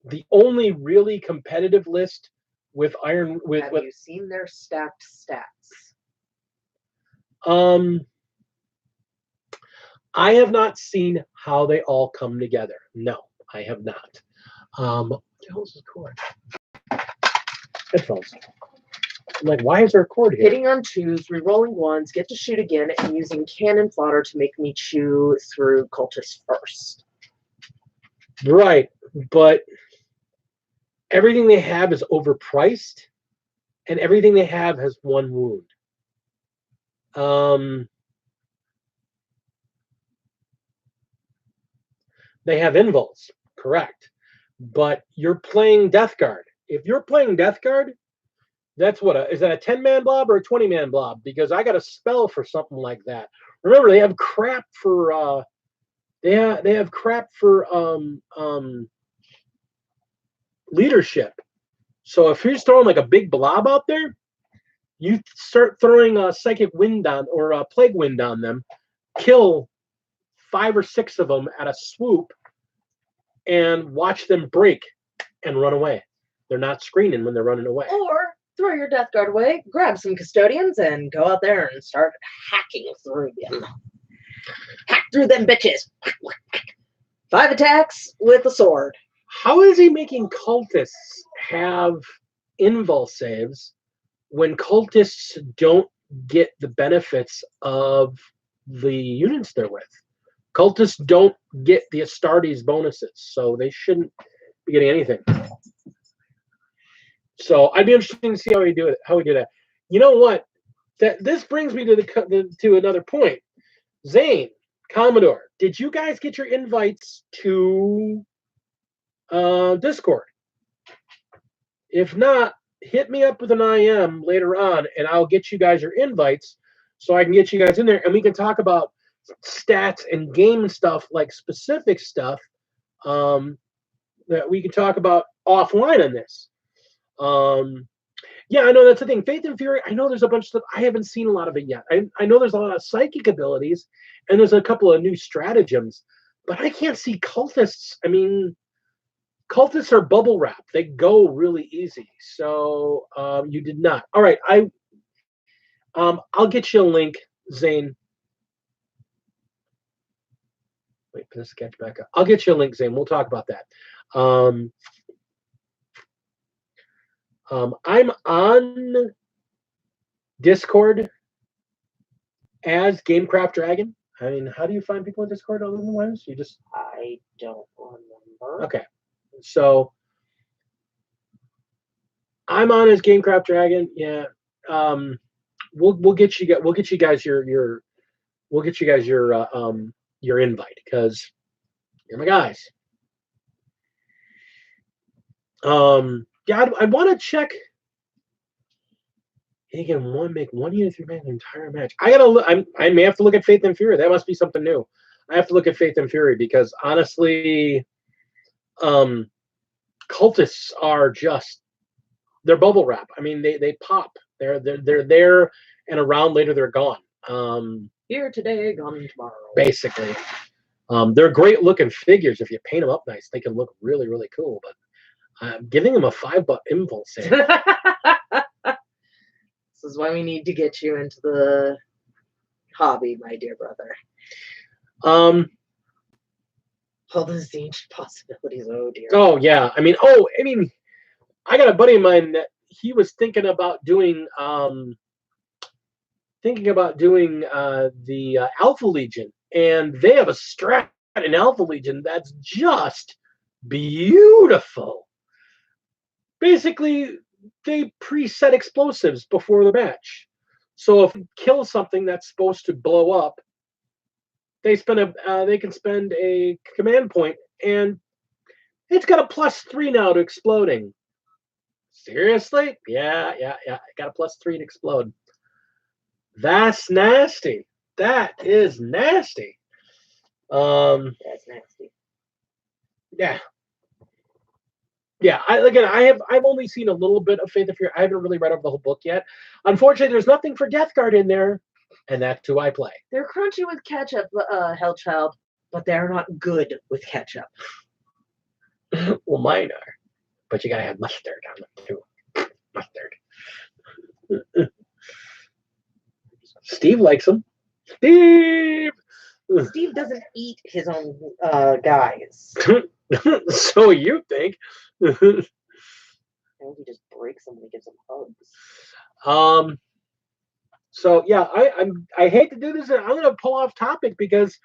Speaker 1: The only really competitive list with Iron
Speaker 2: Have you seen their stacked stats?
Speaker 1: I have not seen how they all come together. No, I have not. What the hell is this cord? Headphones. I'm like, why is there a cord here?
Speaker 2: Hitting on 2s, rerolling 1s, get to shoot again, and using cannon fodder to make me chew through cultists first.
Speaker 1: Right, but everything they have is overpriced, and everything they have has 1 wound. They have invuls, correct, but you're playing Death Guard. If you're playing Death Guard, that's what is that a 10-man blob or a 20-man blob? Because I got a spell for something like that. Remember, they have crap for they have crap for leadership. So if you're throwing like a big blob out there, you start throwing a psychic wind on or a plague wind on them, kill 5 or 6 of them at a swoop, and watch them break and run away. They're not screening when they're running away.
Speaker 2: Or throw your Death Guard away, grab some custodians, and go out there and start hacking through them. Hack through them bitches. 5 attacks with a sword.
Speaker 1: How is he making cultists have invul saves when cultists don't get the benefits of the units they're with? Cultists don't get the Astartes bonuses, so they shouldn't be getting anything. So I'd be interested to see how we do it. How we do that. You know what? This brings me to another point. Zane, Commodore, did you guys get your invites to Discord? If not, hit me up with an IM later on, and I'll get you guys your invites so I can get you guys in there, and we can talk about stats and game stuff, like specific stuff that we can talk about offline on this. Yeah, I know that's the thing. Faith and Fury, I know there's a bunch of stuff. I haven't seen a lot of it yet. I know there's a lot of psychic abilities, and there's a couple of new stratagems, but I can't see cultists. I mean, cultists are bubble wrap. They go really easy. So you did not. All right, I'll get you a link, Zane. Wait, put this sketch back up. I'll get you a link, Zane. We'll talk about that. I'm on Discord as Gamecraft Dragon. I mean, how do you find people in Discord other than Wes? You just
Speaker 2: I don't remember.
Speaker 1: okay. So I'm on as Gamecraft Dragon. Yeah. We'll get you guys your your invite because you're my guys. Yeah, I want to check. He can make 1 unit 3 man the entire match. I gotta look. I may have to look at Faith and Fury. That must be something new. I have to look at Faith and Fury because honestly, cultists are just they're bubble wrap. I mean, they pop. They're there and around later they're gone.
Speaker 2: Here today, gone tomorrow.
Speaker 1: Basically, they're great looking figures. If you paint them up nice, they can look really really cool. But I'm giving them a $5 impulse save.
Speaker 2: This is why we need to get you into the hobby, my dear brother. All those ancient possibilities. Oh dear.
Speaker 1: Oh yeah. I mean, I got a buddy of mine that he was thinking about doing the Alpha Legion, and they have a strat in Alpha Legion that's just beautiful. Basically, they preset explosives before the match. So if you kill something that's supposed to blow up, they can spend a command point, and it's got a +3 now to exploding. Seriously? Yeah. I got a +3 to explode. That's nasty. That is nasty.
Speaker 2: That's nasty.
Speaker 1: Yeah. Yeah, I've only seen a little bit of Faith and Fury. I haven't really read over the whole book yet. Unfortunately, there's nothing for Death Guard in there, and that's who I play.
Speaker 2: They're crunchy with ketchup, Hellchild, but they're not good with ketchup.
Speaker 1: Well, mine are, but you gotta have mustard on them too. Mustard. Steve likes them. Steve
Speaker 2: doesn't eat his own guys.
Speaker 1: So you think?
Speaker 2: I think he just breaks them and he gives them hugs.
Speaker 1: So yeah, I hate to do this. I'm gonna pull off topic because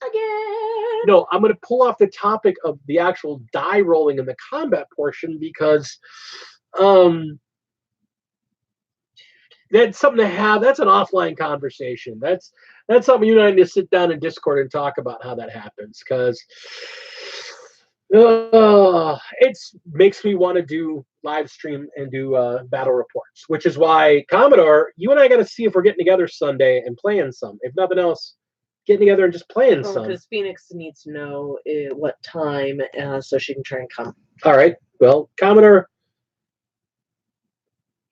Speaker 2: Again.
Speaker 1: No, I'm gonna pull off the topic of the actual die rolling in the combat portion because that's something to have. That's an offline conversation. That's something you and I need to sit down in Discord and talk about how that happens because it makes me want to do live stream and do battle reports, which is why Commodore, you and I got to see if we're getting together Sunday and playing some. If nothing else, getting together and just playing some.
Speaker 2: Because Phoenix needs to know what time so she can try and come.
Speaker 1: All right. Well, Commodore,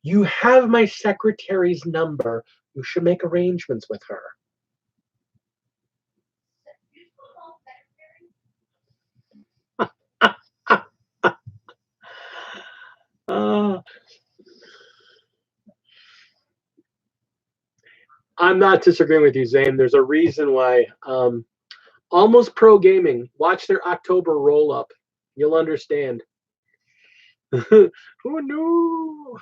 Speaker 1: you have my secretary's number. You should make arrangements with her. I'm not disagreeing with you, Zane. There's a reason why. Almost Pro Gaming. Watch their October roll up. You'll understand. Oh no!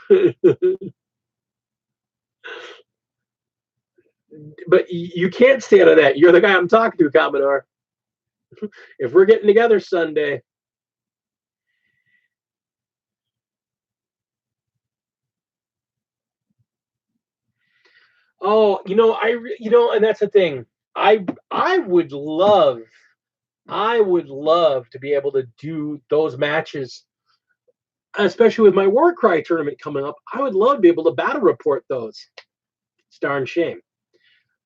Speaker 1: But you can't stay out of that. You're the guy I'm talking to, Commodore. If we're getting together Sunday. Oh, and that's the thing. I would love to be able to do those matches, especially with my Warcry tournament coming up. I would love to be able to battle report those. It's a darn shame.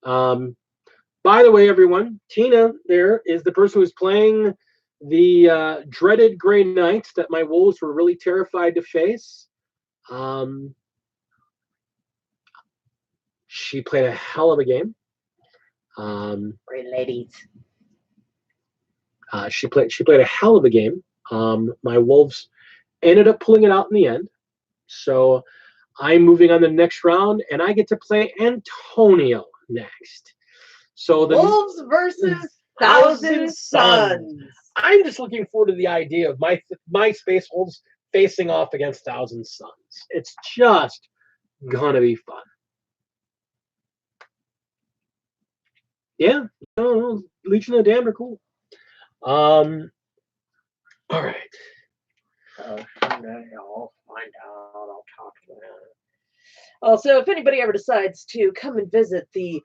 Speaker 1: By the way, everyone, Tina there is the person who's playing the dreaded Grey Knights that my wolves were really terrified to face. She played a hell of a game.
Speaker 2: Great ladies.
Speaker 1: She played a hell of a game. My wolves ended up pulling it out in the end. So I'm moving on the next round, and I get to play Antonio next. So the
Speaker 2: Wolves versus Thousand Suns.
Speaker 1: I'm just looking forward to the idea of my Space Wolves facing off against Thousand Suns. It's just gonna be fun. Yeah, Legion of the Damned are cool. All right.
Speaker 2: Someday I'll find out. I'll talk to him. Also, if anybody ever decides to come and visit the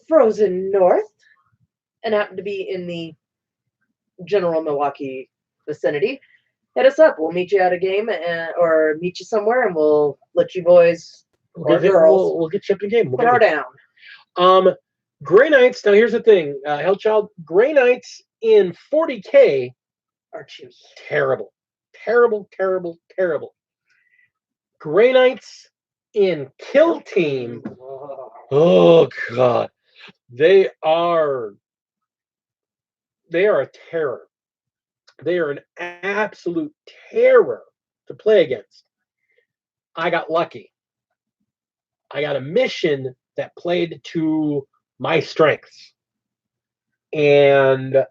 Speaker 2: frozen north and happen to be in the general Milwaukee vicinity, hit us up. We'll meet you at a game or meet you somewhere, and we'll let you boys or girls
Speaker 1: we'll get you up in the game. We'll
Speaker 2: throw
Speaker 1: get
Speaker 2: down.
Speaker 1: Gray Knights. Now here's the thing, Hellchild. Gray Knights in 40K
Speaker 2: Are cheap.
Speaker 1: terrible, terrible, terrible, terrible. Gray Knights in Kill Team. Oh God, they are a terror. They are an absolute terror to play against. I got lucky. I got a mission that played to my strengths. And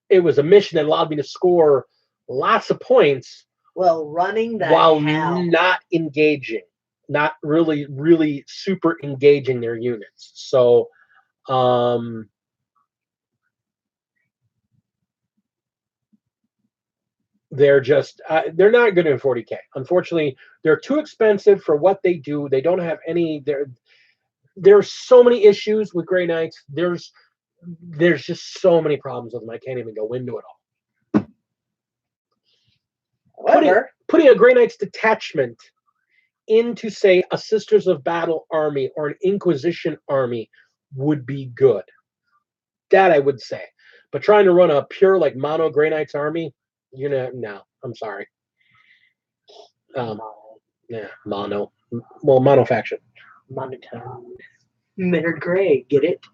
Speaker 1: it was a mission that allowed me to score lots of points
Speaker 2: Well, running that
Speaker 1: while
Speaker 2: hell.
Speaker 1: not engaging, not really, really super engaging their units. So, they're just they're not good in 40K. Unfortunately, they're too expensive for what they do. They don't have any. There's so many issues with Grey Knights. There's just so many problems with them. I can't even go into it all.
Speaker 2: However,
Speaker 1: Putting a Grey Knights detachment into, say, a Sisters of Battle army or an Inquisition army would be good. That I would say. But trying to run a pure like mono Grey Knights army, no, I'm sorry. Yeah, mono. Well, mono faction.
Speaker 2: monotone. Men are gray. Get it?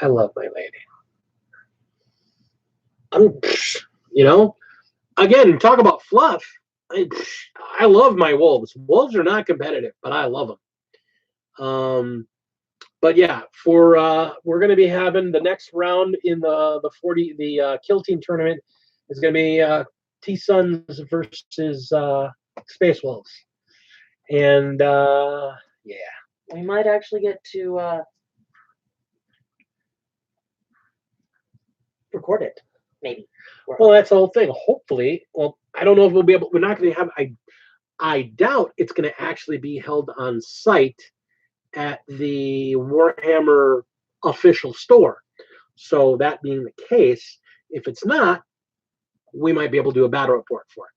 Speaker 1: I love my lady. Again, talk about fluff. I love my wolves. Wolves are not competitive, but I love them. But yeah, we're going to be having the next round in the Kill Team tournament is going to be T-Suns versus Space Wolves, and yeah,
Speaker 2: We might actually get to record it. Maybe.
Speaker 1: well, that's the whole thing. Hopefully, well, I don't know if we'll be able. We're not going to have. I doubt it's going to actually be held on site at the Warhammer official store. So that being the case, if it's not, we might be able to do a battle report for it.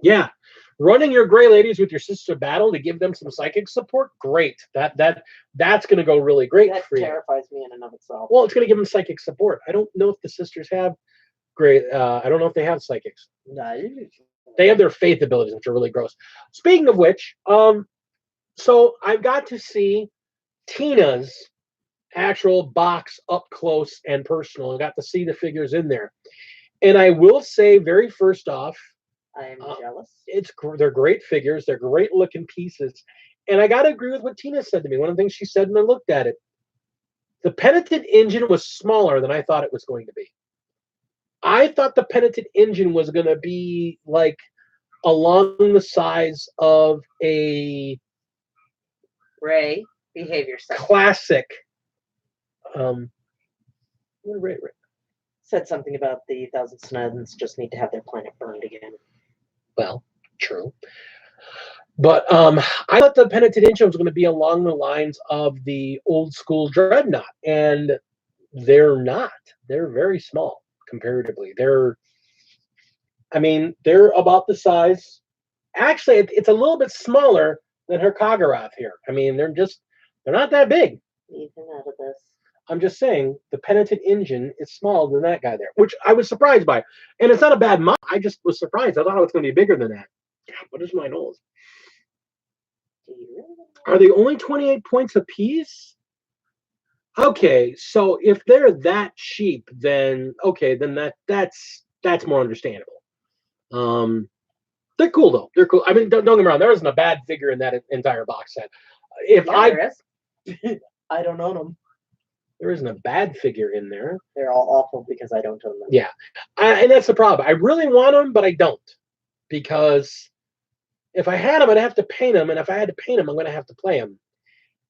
Speaker 1: Yeah, running your Gray Ladies with your Sister Battle to give them some psychic support, great. That's going to go really great
Speaker 2: That
Speaker 1: for you.
Speaker 2: terrifies me in and of itself.
Speaker 1: Well, it's going to give them psychic support. I don't know if the sisters have I don't know if they have psychics. They have their faith abilities, which are really gross. Speaking of which, so I've got to see Tina's actual box up close and personal. I got to see the figures in there. And I will say, very first off,
Speaker 2: I am jealous.
Speaker 1: They're great figures. They're great looking pieces. And I got to agree with what Tina said to me. One of the things she said when I looked at it, the Penitent engine was smaller than I thought it was going to be. I thought the Penitent engine was going to be like along the size of a
Speaker 2: Ray, behave yourself.
Speaker 1: classic.
Speaker 2: Said something about the Thousand Suns just need to have their planet burned again.
Speaker 1: Well, true. But I thought the Penitent engine was going to be along the lines of the old school Dreadnought, and they're not. They're very small comparatively. They're about the size. Actually, it's a little bit smaller than her Kagarath here. They're not that big.
Speaker 2: Even out of this.
Speaker 1: I'm just saying the Penitent engine is smaller than that guy there, which I was surprised by. And it's not a bad mod. I just was surprised. I thought it was going to be bigger than that. God, what is my nose? Are they only 28 points apiece? Okay, so if they're that cheap, then that's more understandable. They're cool though. They're cool. Don't get me wrong. There isn't a bad figure in that entire box set.
Speaker 2: There is. I don't own them.
Speaker 1: There isn't a bad figure in there.
Speaker 2: They're all awful because I don't own them.
Speaker 1: Yeah, and that's the problem. I really want them, but I don't, because if I had them, I'd have to paint them, and if I had to paint them, I'm going to have to play them.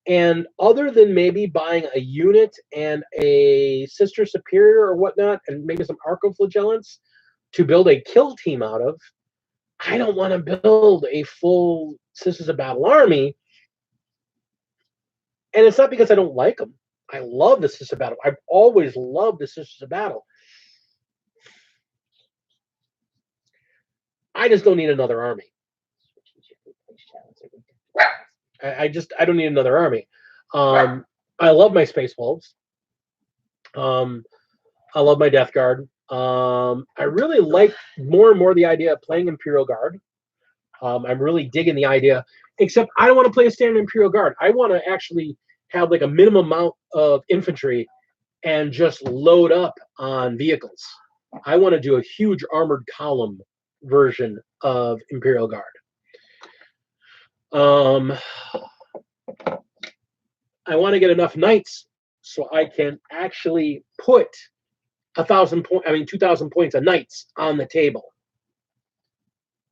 Speaker 1: And other than maybe buying a unit and a Sister Superior or whatnot, and maybe some Arcoflagellants to build a kill team out of, I don't want to build a full Sisters of Battle army. And it's not because I don't like them. I love the Sisters of Battle. I've always loved the Sisters of Battle. I just don't need another army. I don't need another army. I love my Space Wolves. I love my Death Guard. I really like more and more the idea of playing Imperial Guard. I'm really digging the idea, except I don't want to play a standard Imperial Guard. I want to actually have like a minimum amount of infantry and just load up on vehicles. I want to do a huge armored column version of Imperial Guard. I want to get enough knights so I can actually put 2,000 points of knights on the table.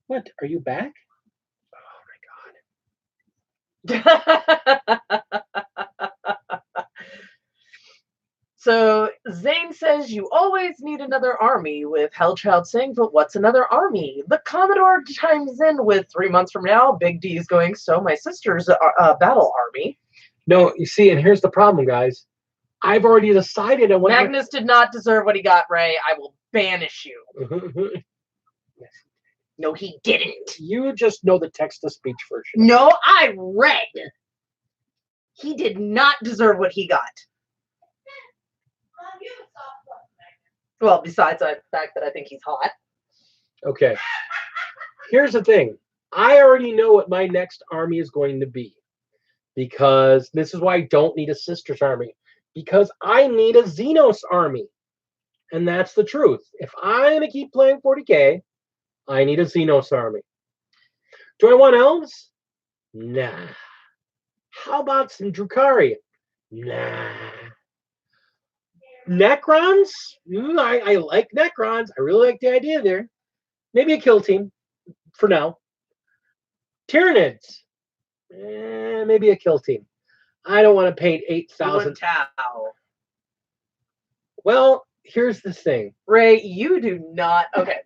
Speaker 1: What? Are you back? Oh my God.
Speaker 2: So Zane says you always need another army, with Hellchild saying, but what's another army? The Commodore chimes in with 3 months from now, Big D is going, so my sister's battle army.
Speaker 1: No, you see, and here's the problem, guys. I've already decided on what
Speaker 2: Magnus did not deserve what he got, Ray. I will banish you. No, he didn't.
Speaker 1: You just know the text-to-speech version.
Speaker 2: No, I read. He did not deserve what he got. Well, besides the fact that I think he's hot.
Speaker 1: Okay. Here's the thing. I already know what my next army is going to be. Because this is why I don't need a Sisters army. Because I need a Xenos army. And that's the truth. If I'm going to keep playing 40k, I need a Xenos army. Do I want elves? Nah. How about some Drukhari? Nah. Necrons? I like Necrons. I really like the idea there. Maybe a kill team for now. Tyranids? Maybe a kill team. I don't want to paint 8,000. Well, here's the thing.
Speaker 2: Ray, you do not. Okay.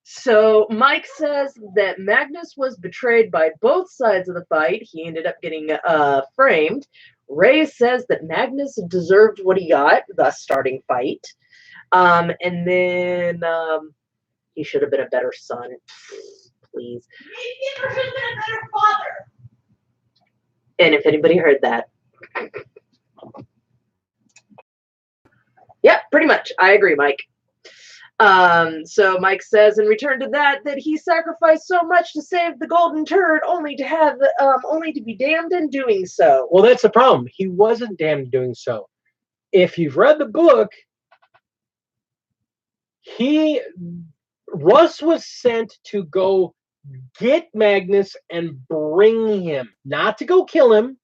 Speaker 2: So Mike says that Magnus was betrayed by both sides of the fight. He ended up getting framed. Ray says that Magnus deserved what he got, thus starting fight. And then he should have been a better son. Please.
Speaker 3: He should have been a better father.
Speaker 2: And if anybody heard that. Yep, pretty much. I agree, Mike. So Mike says in return to that he sacrificed so much to save the golden turd, only to be damned in doing so.
Speaker 1: Well, that's the problem. He wasn't damned in doing so. If you've read the book, Russ was sent to go get Magnus and bring him, not to go kill him.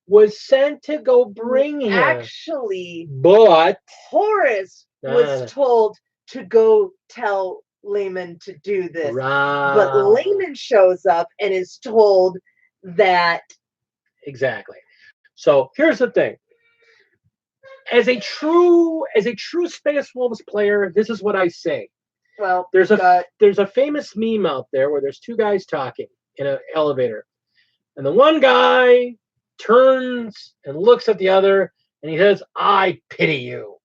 Speaker 1: Was sent to go bring him.
Speaker 2: Actually,
Speaker 1: but
Speaker 2: Horace was told to go tell Layman to do this.
Speaker 1: Right.
Speaker 2: But Layman shows up and is told that.
Speaker 1: Exactly. So here's the thing. As a true Space Wolves player, this is what I say.
Speaker 2: Well,
Speaker 1: there's a famous meme out there where there's two guys talking in an elevator. And the one guy turns and looks at the other and he says, I pity you.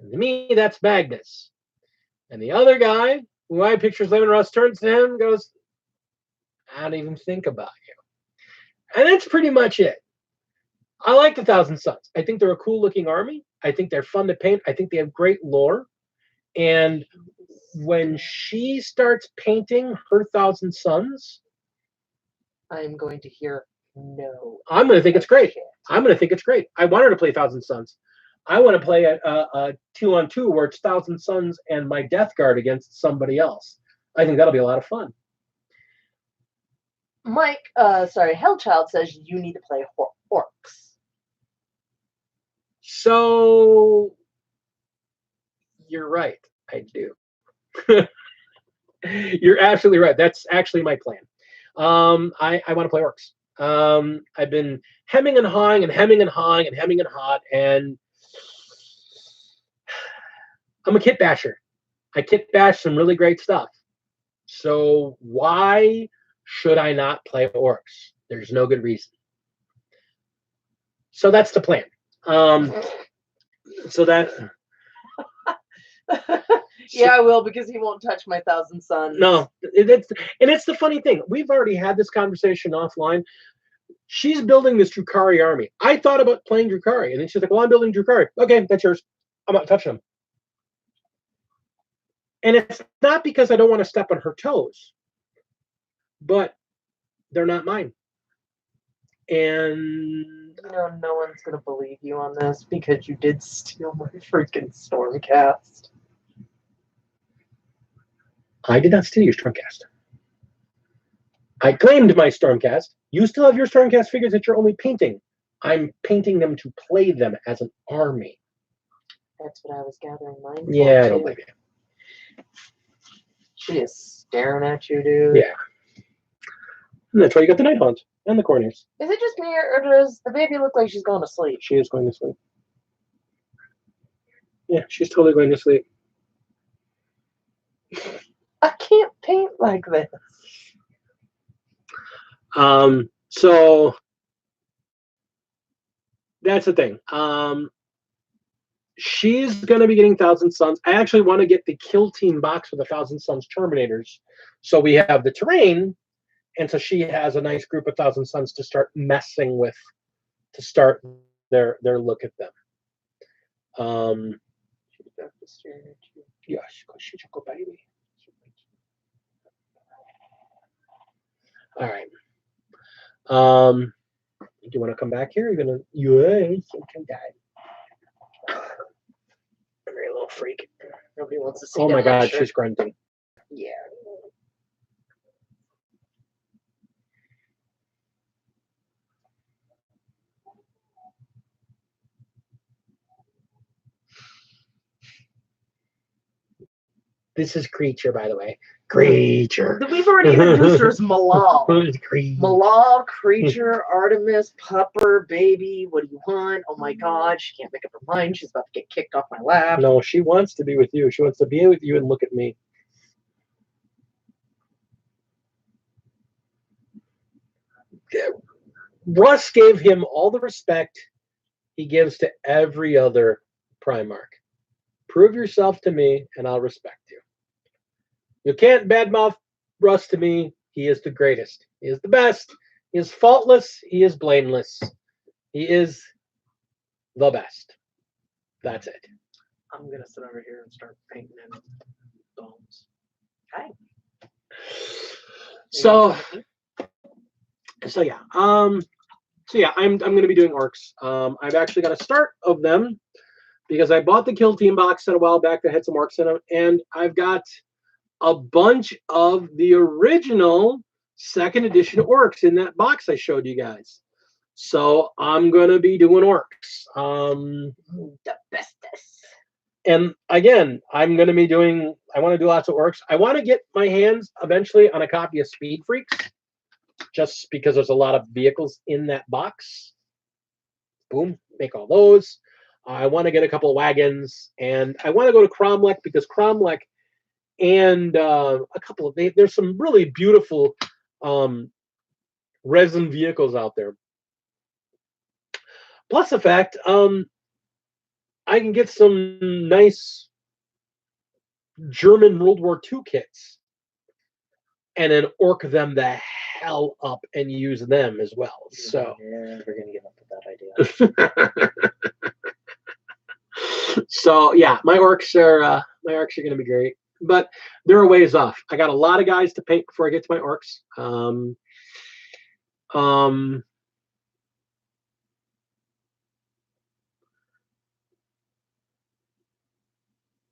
Speaker 1: And to me, that's Magnus. And the other guy, who I pictures Layman Russ, turns to him and goes, I don't even think about you. And that's pretty much it. I like the Thousand Sons. I think they're a cool looking army. I think they're fun to paint. I think they have great lore. And when she starts painting her Thousand Sons,
Speaker 2: I'm going to hear no.
Speaker 1: I'm going to think it's great. I'm going to think it's great. I want her to play Thousand Sons. I want to play a 2-on-2 where it's Thousand Sons and my Death Guard against somebody else. I think that'll be a lot of fun.
Speaker 2: Mike, Hellchild says you need to play orcs.
Speaker 1: So you're right. I do. You're absolutely right. That's actually my plan. I want to play orcs. I've been hemming and hawing and hemming and hawing and hemming and hawing, and I'm a kit basher. I kit bash some really great stuff. So why should I not play orcs? There's no good reason. So that's the plan. So that
Speaker 2: Yeah, I will, because he won't touch my Thousand Sons.
Speaker 1: no, it's the funny thing. We've already had this conversation offline. She's building this Drukhari army. I thought about playing Drukhari, and then she's like, "Well, I'm building Drukhari." Okay, that's yours. I'm not touching them. And it's not because I don't want to step on her toes, but they're not mine. And
Speaker 2: You know, no one's gonna believe you on this because you did steal my freaking Stormcast.
Speaker 1: I did not steal your Stormcast. I claimed my Stormcast. You still have your Stormcast figures that you're only painting. I'm painting them to play them as an army.
Speaker 2: That's what I was gathering mine for.
Speaker 1: Yeah, I don't
Speaker 2: too.
Speaker 1: believe you.
Speaker 2: She is staring at you, dude.
Speaker 1: Yeah. And that's why you got the Night Haunt and the Corners.
Speaker 2: Is it just me, or does the baby look like she's going to sleep?
Speaker 1: She is going to sleep. Yeah, she's totally going to sleep.
Speaker 2: I can't paint like this.
Speaker 1: So that's the thing. She's going to be getting Thousand Sons. I actually want to get the Kill Team box for the Thousand Sons Terminators. So we have the terrain, and so she has a nice group of Thousand Sons to start messing with, to start their look at them. Yes, she's a good baby. All right. Do you want to come back here? You're gonna, yes, okay, Dad. Very little freak.
Speaker 2: Nobody wants to see
Speaker 1: Oh my
Speaker 2: that
Speaker 1: God,
Speaker 2: lecture.
Speaker 1: she's grunting.
Speaker 2: Yeah.
Speaker 1: This is Creature, by the way. Creature.
Speaker 2: We've already introduced her as Malal.
Speaker 1: Creature.
Speaker 2: Malal, Creature, Artemis, Pupper, Baby. What do you want? Oh my God, she can't make up her mind. She's about to get kicked off my lap.
Speaker 1: No, she wants to be with you. She wants to be with you and look at me. Russ gave him all the respect he gives to every other Primarch. Prove yourself to me, and I'll respect you. You can't badmouth Russ to me. He is the greatest. He is the best. He is faultless. He is blameless. He is the best. That's it.
Speaker 2: I'm gonna sit over here and start painting in bones. Hi.
Speaker 1: So yeah. I'm gonna be doing orcs. I've actually got a start of them because I bought the Kill Team box set a while back that had some orcs in them, and I've got a bunch of the original second edition orcs in that box I showed you guys. So I'm gonna be doing orcs.
Speaker 2: The bestest.
Speaker 1: And again, I'm gonna be doing. I want to do lots of orcs. I want to get my hands eventually on a copy of Speed Freaks, just because there's a lot of vehicles in that box. Boom, make all those. I want to get a couple of wagons, and I want to go to Cromlech because Cromlech and a couple of there's some really beautiful resin vehicles out there. Plus the fact I can get some nice German World War II kits and then orc them the hell up and use them as well. So
Speaker 2: yeah, we're gonna give up with that idea.
Speaker 1: So yeah, my orcs are gonna be great, but they're a ways off. I got a lot of guys to paint before I get to my orcs.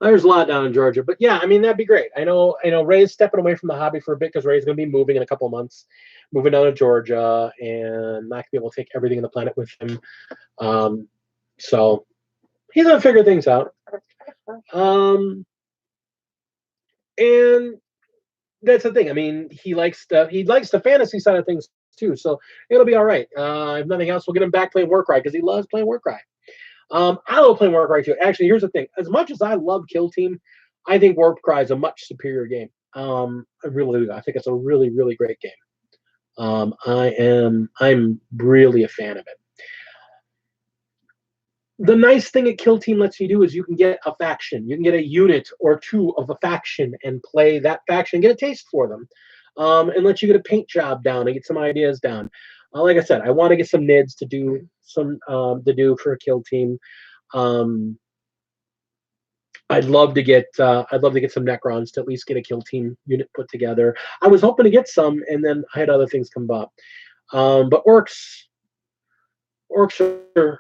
Speaker 1: There's a lot down in Georgia, but yeah, I mean that'd be great. I know Ray's stepping away from the hobby for a bit because Ray's going to be moving in a couple of months, moving down to Georgia, and not going to be able to take everything on the planet with him. So he's going to figure things out. And that's the thing. I mean, he likes the fantasy side of things too, so it'll be all right. If nothing else, we'll get him back playing Warcry because he loves playing Warcry. I love playing Warcry too. Actually, here's the thing: as much as I love Kill Team, I think Warcry is a much superior game. I really do. I think it's a really, really great game. I'm really a fan of it. The nice thing at Kill Team lets you do is you can get a faction. You can get a unit or two of a faction and play that faction, get a taste for them, and let you get a paint job down and get some ideas down. Like I said, I want to get some NIDs to do for a Kill Team. I'd love to get some Necrons to at least get a Kill Team unit put together. I was hoping to get some, and then I had other things come up. But orcs are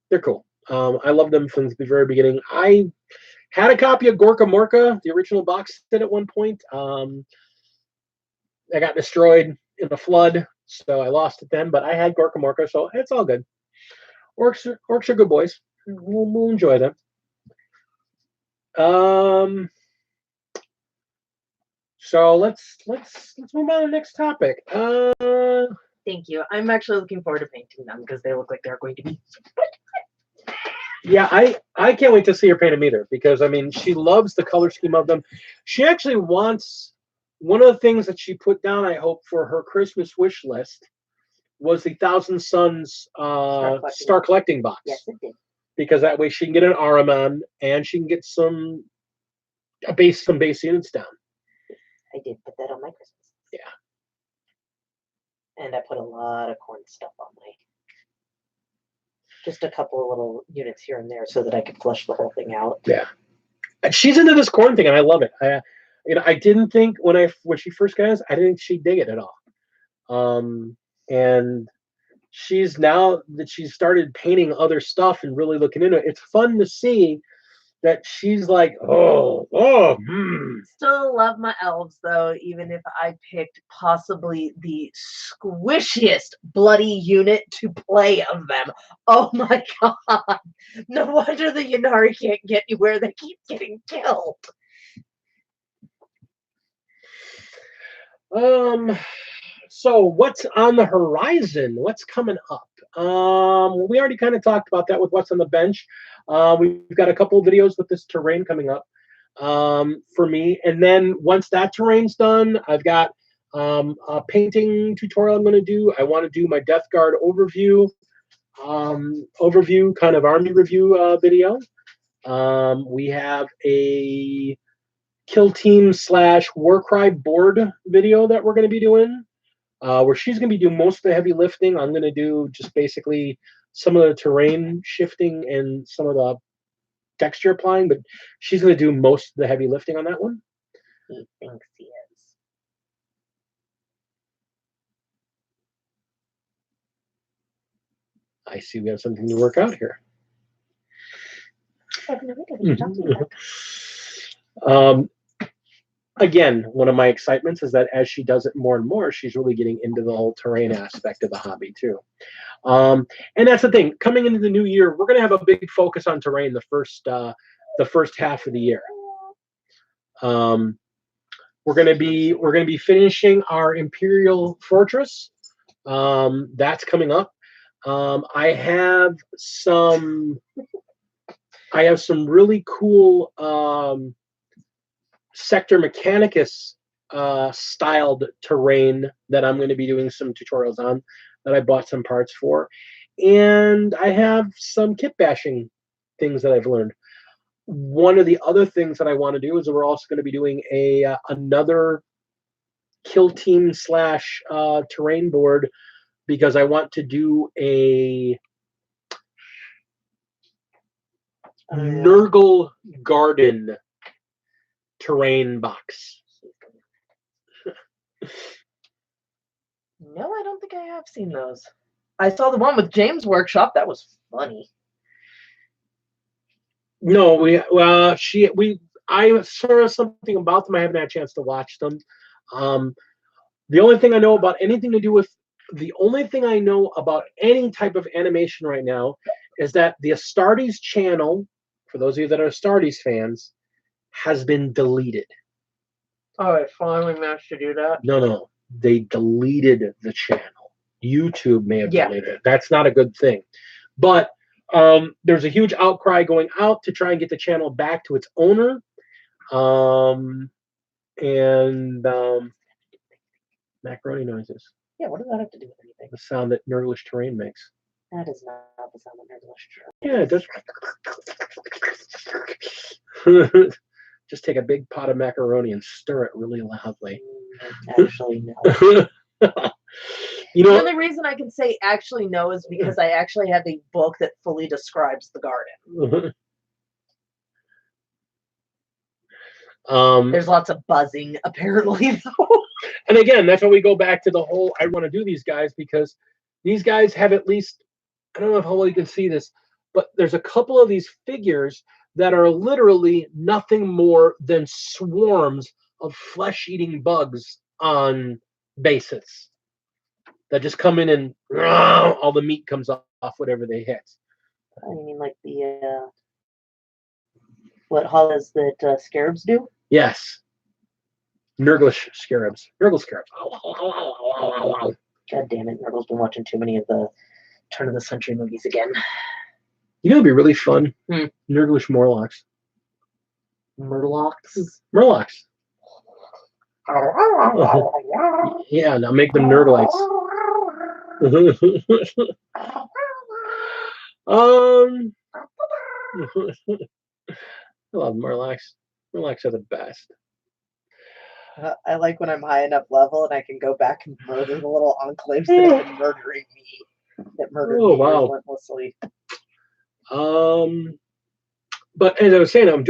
Speaker 1: they're cool. I love them from the very beginning. I had a copy of Gorka Morka, the original box set at one point. I got destroyed in a flood, so I lost it then. But I had Gorka Morka, so it's all good. Orcs are good boys. We'll enjoy them. So let's move on to the next topic.
Speaker 2: Thank you. I'm actually looking forward to painting them because they look like they're going to be.
Speaker 1: Yeah, I can't wait to see her paint them either because I mean she loves the color scheme of them. She actually wants one of the things that she put down. I hope for her Christmas wish list was the Thousand Suns Star Collecting box.
Speaker 2: Yes, it did.
Speaker 1: Because that way she can get an Ahriman and she can get some base units down.
Speaker 2: I did put that on my Christmas.
Speaker 1: Yeah.
Speaker 2: And I put a lot of corn stuff on my. Just a couple of little units here and there so that I could flush the whole thing out.
Speaker 1: Yeah. She's into this corn thing and I love it. I didn't think when she first got this, I didn't think she'd dig it at all. And she's now that she's started painting other stuff and really looking into it. It's fun to see that she's like,
Speaker 2: Still love my elves though, even if I picked possibly the squishiest bloody unit to play of them. Oh my god. No wonder the Ynnari can't get anywhere. They keep getting killed.
Speaker 1: So what's on the horizon? What's coming up? We already kind of talked about that with what's on the bench. We've got a couple of videos with this terrain coming up for me. And then once that terrain's done, I've got a painting tutorial I'm going to do. I want to do my Death Guard overview kind of army review video. We have a Kill Team / Warcry board video that we're going to be doing. Where she's going to be doing most of the heavy lifting. I'm going to do just basically some of the terrain shifting and some of the texture applying, but she's going to do most of the heavy lifting on that one.
Speaker 2: He thinks he is.
Speaker 1: I see we have something to work out here.
Speaker 2: I have no idea what you're talking about.
Speaker 1: Again, one of my excitements is that as she does it more and more, she's really getting into the whole terrain aspect of the hobby too. And that's the thing. Coming into the new year, we're going to have a big focus on terrain the first half of the year. We're going to be finishing our Imperial Fortress. That's coming up. I have some really cool Sector Mechanicus styled terrain that I'm going to be doing some tutorials on that I bought some parts for. And I have some kit bashing things that I've learned. One of the other things that I want to do is we're also going to be doing another Kill Team / terrain board because I want to do a Nurgle Garden terrain box.
Speaker 2: No, I don't think I have seen those. I saw the one with James Workshop. That was funny.
Speaker 1: No, I saw something about them. I haven't had a chance to watch them. The only thing I know about any type of animation right now is that the Astartes channel, for those of you that are Astartes fans, has been deleted.
Speaker 2: Oh, I finally managed to do that.
Speaker 1: No. they deleted the channel. YouTube may have
Speaker 2: Yeah.
Speaker 1: deleted it. That's not a good thing. But there's a huge outcry going out to try and get the channel back to its owner. Macaroni noises.
Speaker 2: Yeah, what does that have to do with anything?
Speaker 1: The sound that Nurglish Terrain makes.
Speaker 2: That is not the sound that Nurglish Terrain.
Speaker 1: Yeah, it does. Just take a big pot of macaroni and stir it really loudly.
Speaker 2: Actually, no.
Speaker 1: You
Speaker 2: The
Speaker 1: know,
Speaker 2: only reason I can say actually no is because I actually have a book that fully describes the garden. There's lots of buzzing, apparently, though.
Speaker 1: and again, that's why we go back to the whole, I want to do these guys because these guys have at least, I don't know how well you can see this, but there's a couple of these figures that are literally nothing more than swarms of flesh-eating bugs on bases that just come in and all the meat comes off whatever they hit.
Speaker 2: I mean, like the what hollows that scarabs do?
Speaker 1: Yes. Nurglish scarabs. Nurgle scarabs.
Speaker 2: God damn it, Nurgle's been watching too many of the turn of the century movies again.
Speaker 1: You know, it'd be really fun.
Speaker 2: Hmm.
Speaker 1: Nurglish Morlocks.
Speaker 2: Murlocs.
Speaker 1: Murlocs. Yeah, now make them Nurglites. I love Murlocs. Murlocs are the best.
Speaker 2: I like when I'm high enough level and I can go back and murder the little enclaves that have been murdering me. That murdered me relentlessly.
Speaker 1: But as I was saying, I want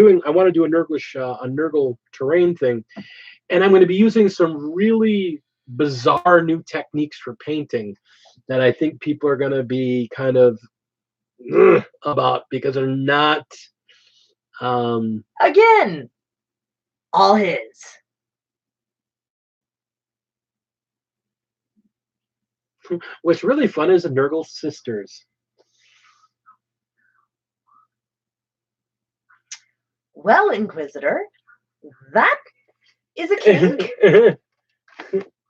Speaker 1: to do a Nurgle terrain thing, and I'm going to be using some really bizarre new techniques for painting that I think people are going to be kind of about because they're not.
Speaker 2: Again, all his.
Speaker 1: What's really fun is the Nurgle sisters.
Speaker 2: Well, Inquisitor, that is a kink.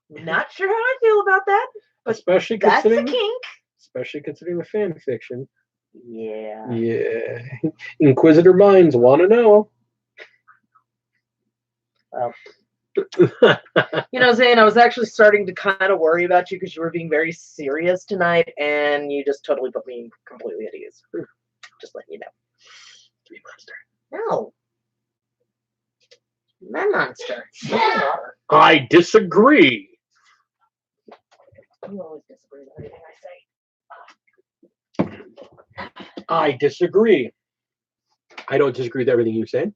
Speaker 2: Not sure how I feel about that, but
Speaker 1: especially
Speaker 2: that's a
Speaker 1: considering
Speaker 2: kink.
Speaker 1: Especially considering the fan fiction.
Speaker 2: Yeah.
Speaker 1: Yeah. Inquisitor minds want to know.
Speaker 2: Well, you know, Zane, I was actually starting to kind of worry about you because you were being very serious tonight, and you just totally put me completely at ease. Just letting you know.
Speaker 1: Three monster.
Speaker 2: No. Man monster.
Speaker 1: I disagree.
Speaker 2: You always disagree with everything I say.
Speaker 1: I disagree. I don't disagree with everything you say.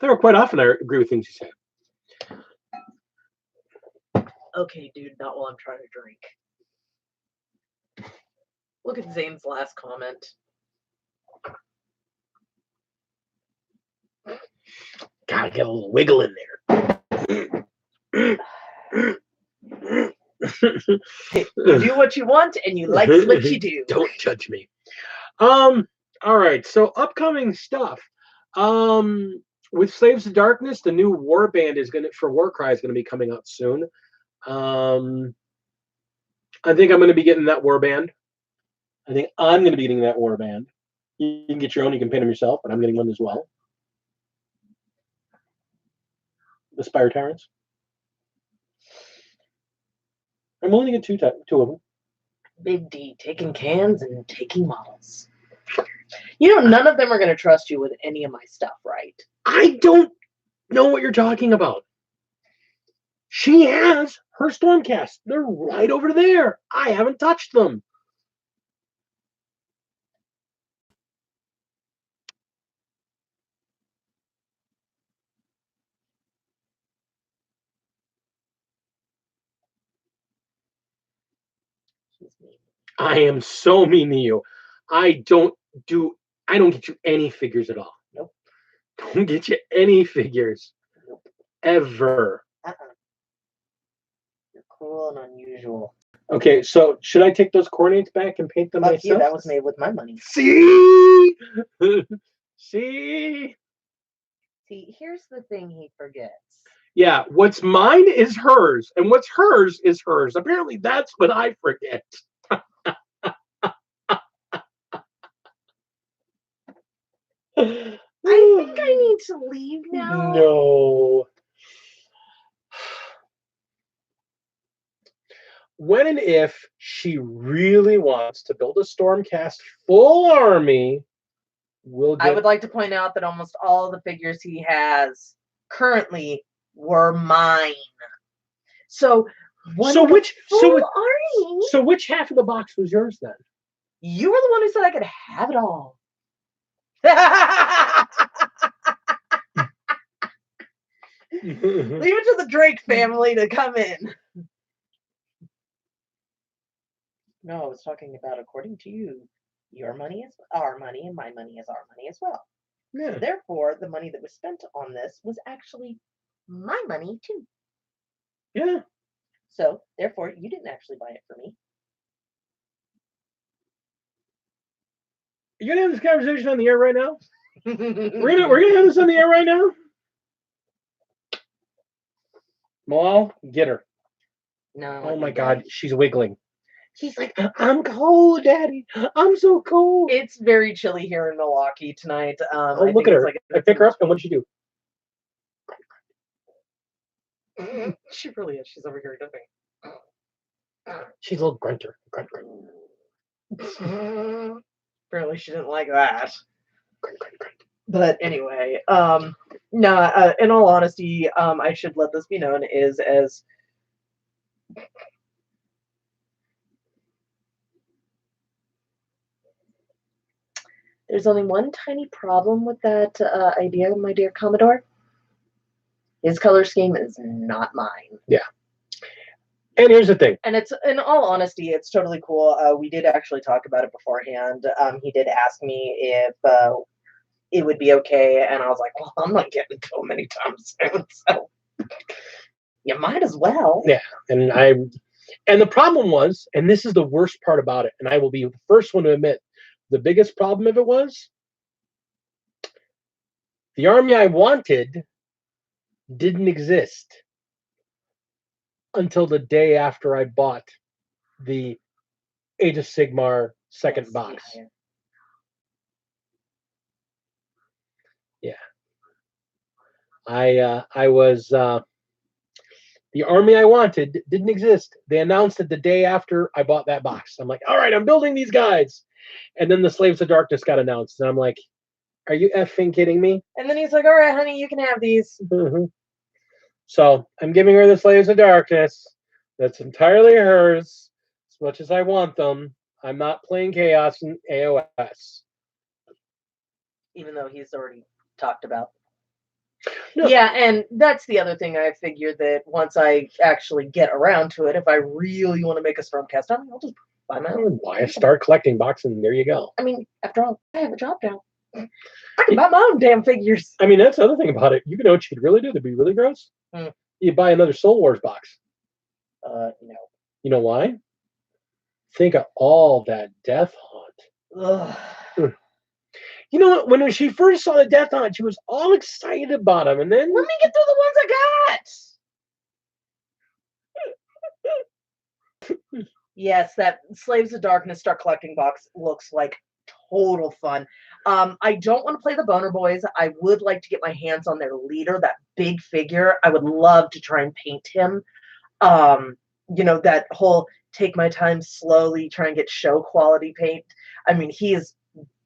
Speaker 1: There are quite often I agree with things you say.
Speaker 2: Okay, dude, not while I'm trying to drink. Look at Zane's last comment.
Speaker 1: Gotta get a little wiggle in there.
Speaker 2: You do what you want, and you like what you do.
Speaker 1: Don't judge me. All right. So upcoming stuff. With Slaves of Darkness, the new warband for Warcry is gonna be coming out soon. I think I'm gonna be getting that warband. I think I'm gonna be getting that warband. You can get your own. You can paint them yourself, but I'm getting one as well. The Spire Tyrants. I'm only going to get two of them.
Speaker 2: Big D, taking cans and taking models. You know, none of them are going to trust you with any of my stuff, right?
Speaker 1: I don't know what you're talking about. She has her Stormcast. They're right over there. I haven't touched them. I am so mean to you. I don't get you any figures at all.
Speaker 2: Nope.
Speaker 1: Don't get you any figures.
Speaker 2: Nope.
Speaker 1: Ever.
Speaker 2: You're cruel and unusual.
Speaker 1: Okay, so should I take those coordinates back and paint them
Speaker 2: Fuck
Speaker 1: myself?
Speaker 2: you, that was made with my money.
Speaker 1: See? See?
Speaker 2: See, here's the thing he forgets.
Speaker 1: Yeah, what's mine is hers, and what's hers is hers. Apparently, that's what I forget.
Speaker 2: I think I need to leave now.
Speaker 1: No. When and if she really wants to build a Stormcast full army, we'll get.
Speaker 2: I would like to point out that almost all the figures he has currently were mine. So,
Speaker 1: So which
Speaker 2: army?
Speaker 1: so which half of the box was yours then?
Speaker 2: You were the one who said I could have it all. Leave it to the Drake family to come in. No, I was talking about, according to you, your money is our money and my money is our money as well.
Speaker 1: Yeah.
Speaker 2: So therefore, the money that was spent on this was actually my money too.
Speaker 1: Yeah.
Speaker 2: So therefore, you didn't actually buy it for me.
Speaker 1: You gonna have this conversation on the air right now? We're gonna have this on the air right now. Malal, get her.
Speaker 2: No.
Speaker 1: Oh my God, she's wiggling. She's like, I'm cold, Daddy. I'm so cold.
Speaker 2: It's very chilly here in Milwaukee tonight.
Speaker 1: Oh, look at her. I pick her up, and what did she do?
Speaker 2: She really is. She's over here doing.
Speaker 1: She's a little grunter. Grunt, grunt.
Speaker 2: Apparently, she didn't like that.
Speaker 1: Grunt, grunt, grunt.
Speaker 2: But anyway, in all honesty, I should let this be known is as there's only one tiny problem with that idea, my dear Commodore. His color scheme is not mine.
Speaker 1: Yeah. And here's the thing.
Speaker 2: And it's, in all honesty, it's totally cool. We did actually talk about it beforehand. He did ask me if it would be okay, and I was like, well, I'm not getting to him anytime soon, so you might as well.
Speaker 1: Yeah. And the problem was, and this is the worst part about it, and I will be the first one to admit, the biggest problem of it was the army I wanted didn't exist until the day after I bought the Age of Sigmar second box. Yeah. I was the army I wanted didn't exist. They announced it the day after I bought that box. I'm like, all right, I'm building these guys. And then the Slaves of Darkness got announced. And I'm like, are you effing kidding me?
Speaker 2: And then he's like, all right, honey, you can have these.
Speaker 1: Mm-hmm. So I'm giving her the Slaves of Darkness. That's entirely hers, as much as I want them. I'm not playing Chaos in AOS.
Speaker 2: Even though he's already talked about.
Speaker 1: No.
Speaker 2: Yeah, and that's the other thing I figured that once I actually get around to it, if I really want to make a Stormcast, I'll just buy my own.
Speaker 1: Why a start collecting box and there you go.
Speaker 2: I mean, after all, I have a job now. I can buy my own damn figures.
Speaker 1: I mean, that's the other thing about it. You know what you could really do that'd be really gross? You buy another Soul Wars box.
Speaker 2: No.
Speaker 1: You know why? Think of all that Death Hunt.
Speaker 2: Ugh.
Speaker 1: You know what? When she first saw the Death Hunt, she was all excited about them, and then
Speaker 2: Let me get through the ones I got. Yes, that Slaves of Darkness Start Collecting box looks like total fun. I don't want to play the Boner Boys. I would like to get my hands on their leader, that big figure. I would love to try and paint him. You know, that whole take my time slowly, try and get show quality paint. I mean, he is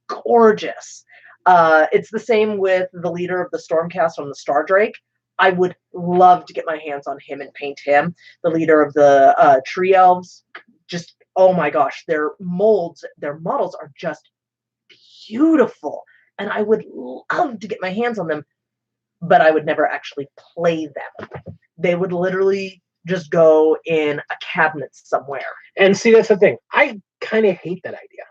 Speaker 2: gorgeous. It's the same with the leader of the Stormcast on the Star Drake. I would love to get my hands on him and paint him. The leader of the Tree Elves, just, oh my gosh, their molds, their models are just beautiful. And I would love to get my hands on them, but I would never actually play them. They would literally just go in a cabinet somewhere.
Speaker 1: And see, that's the thing. I kind of hate that idea.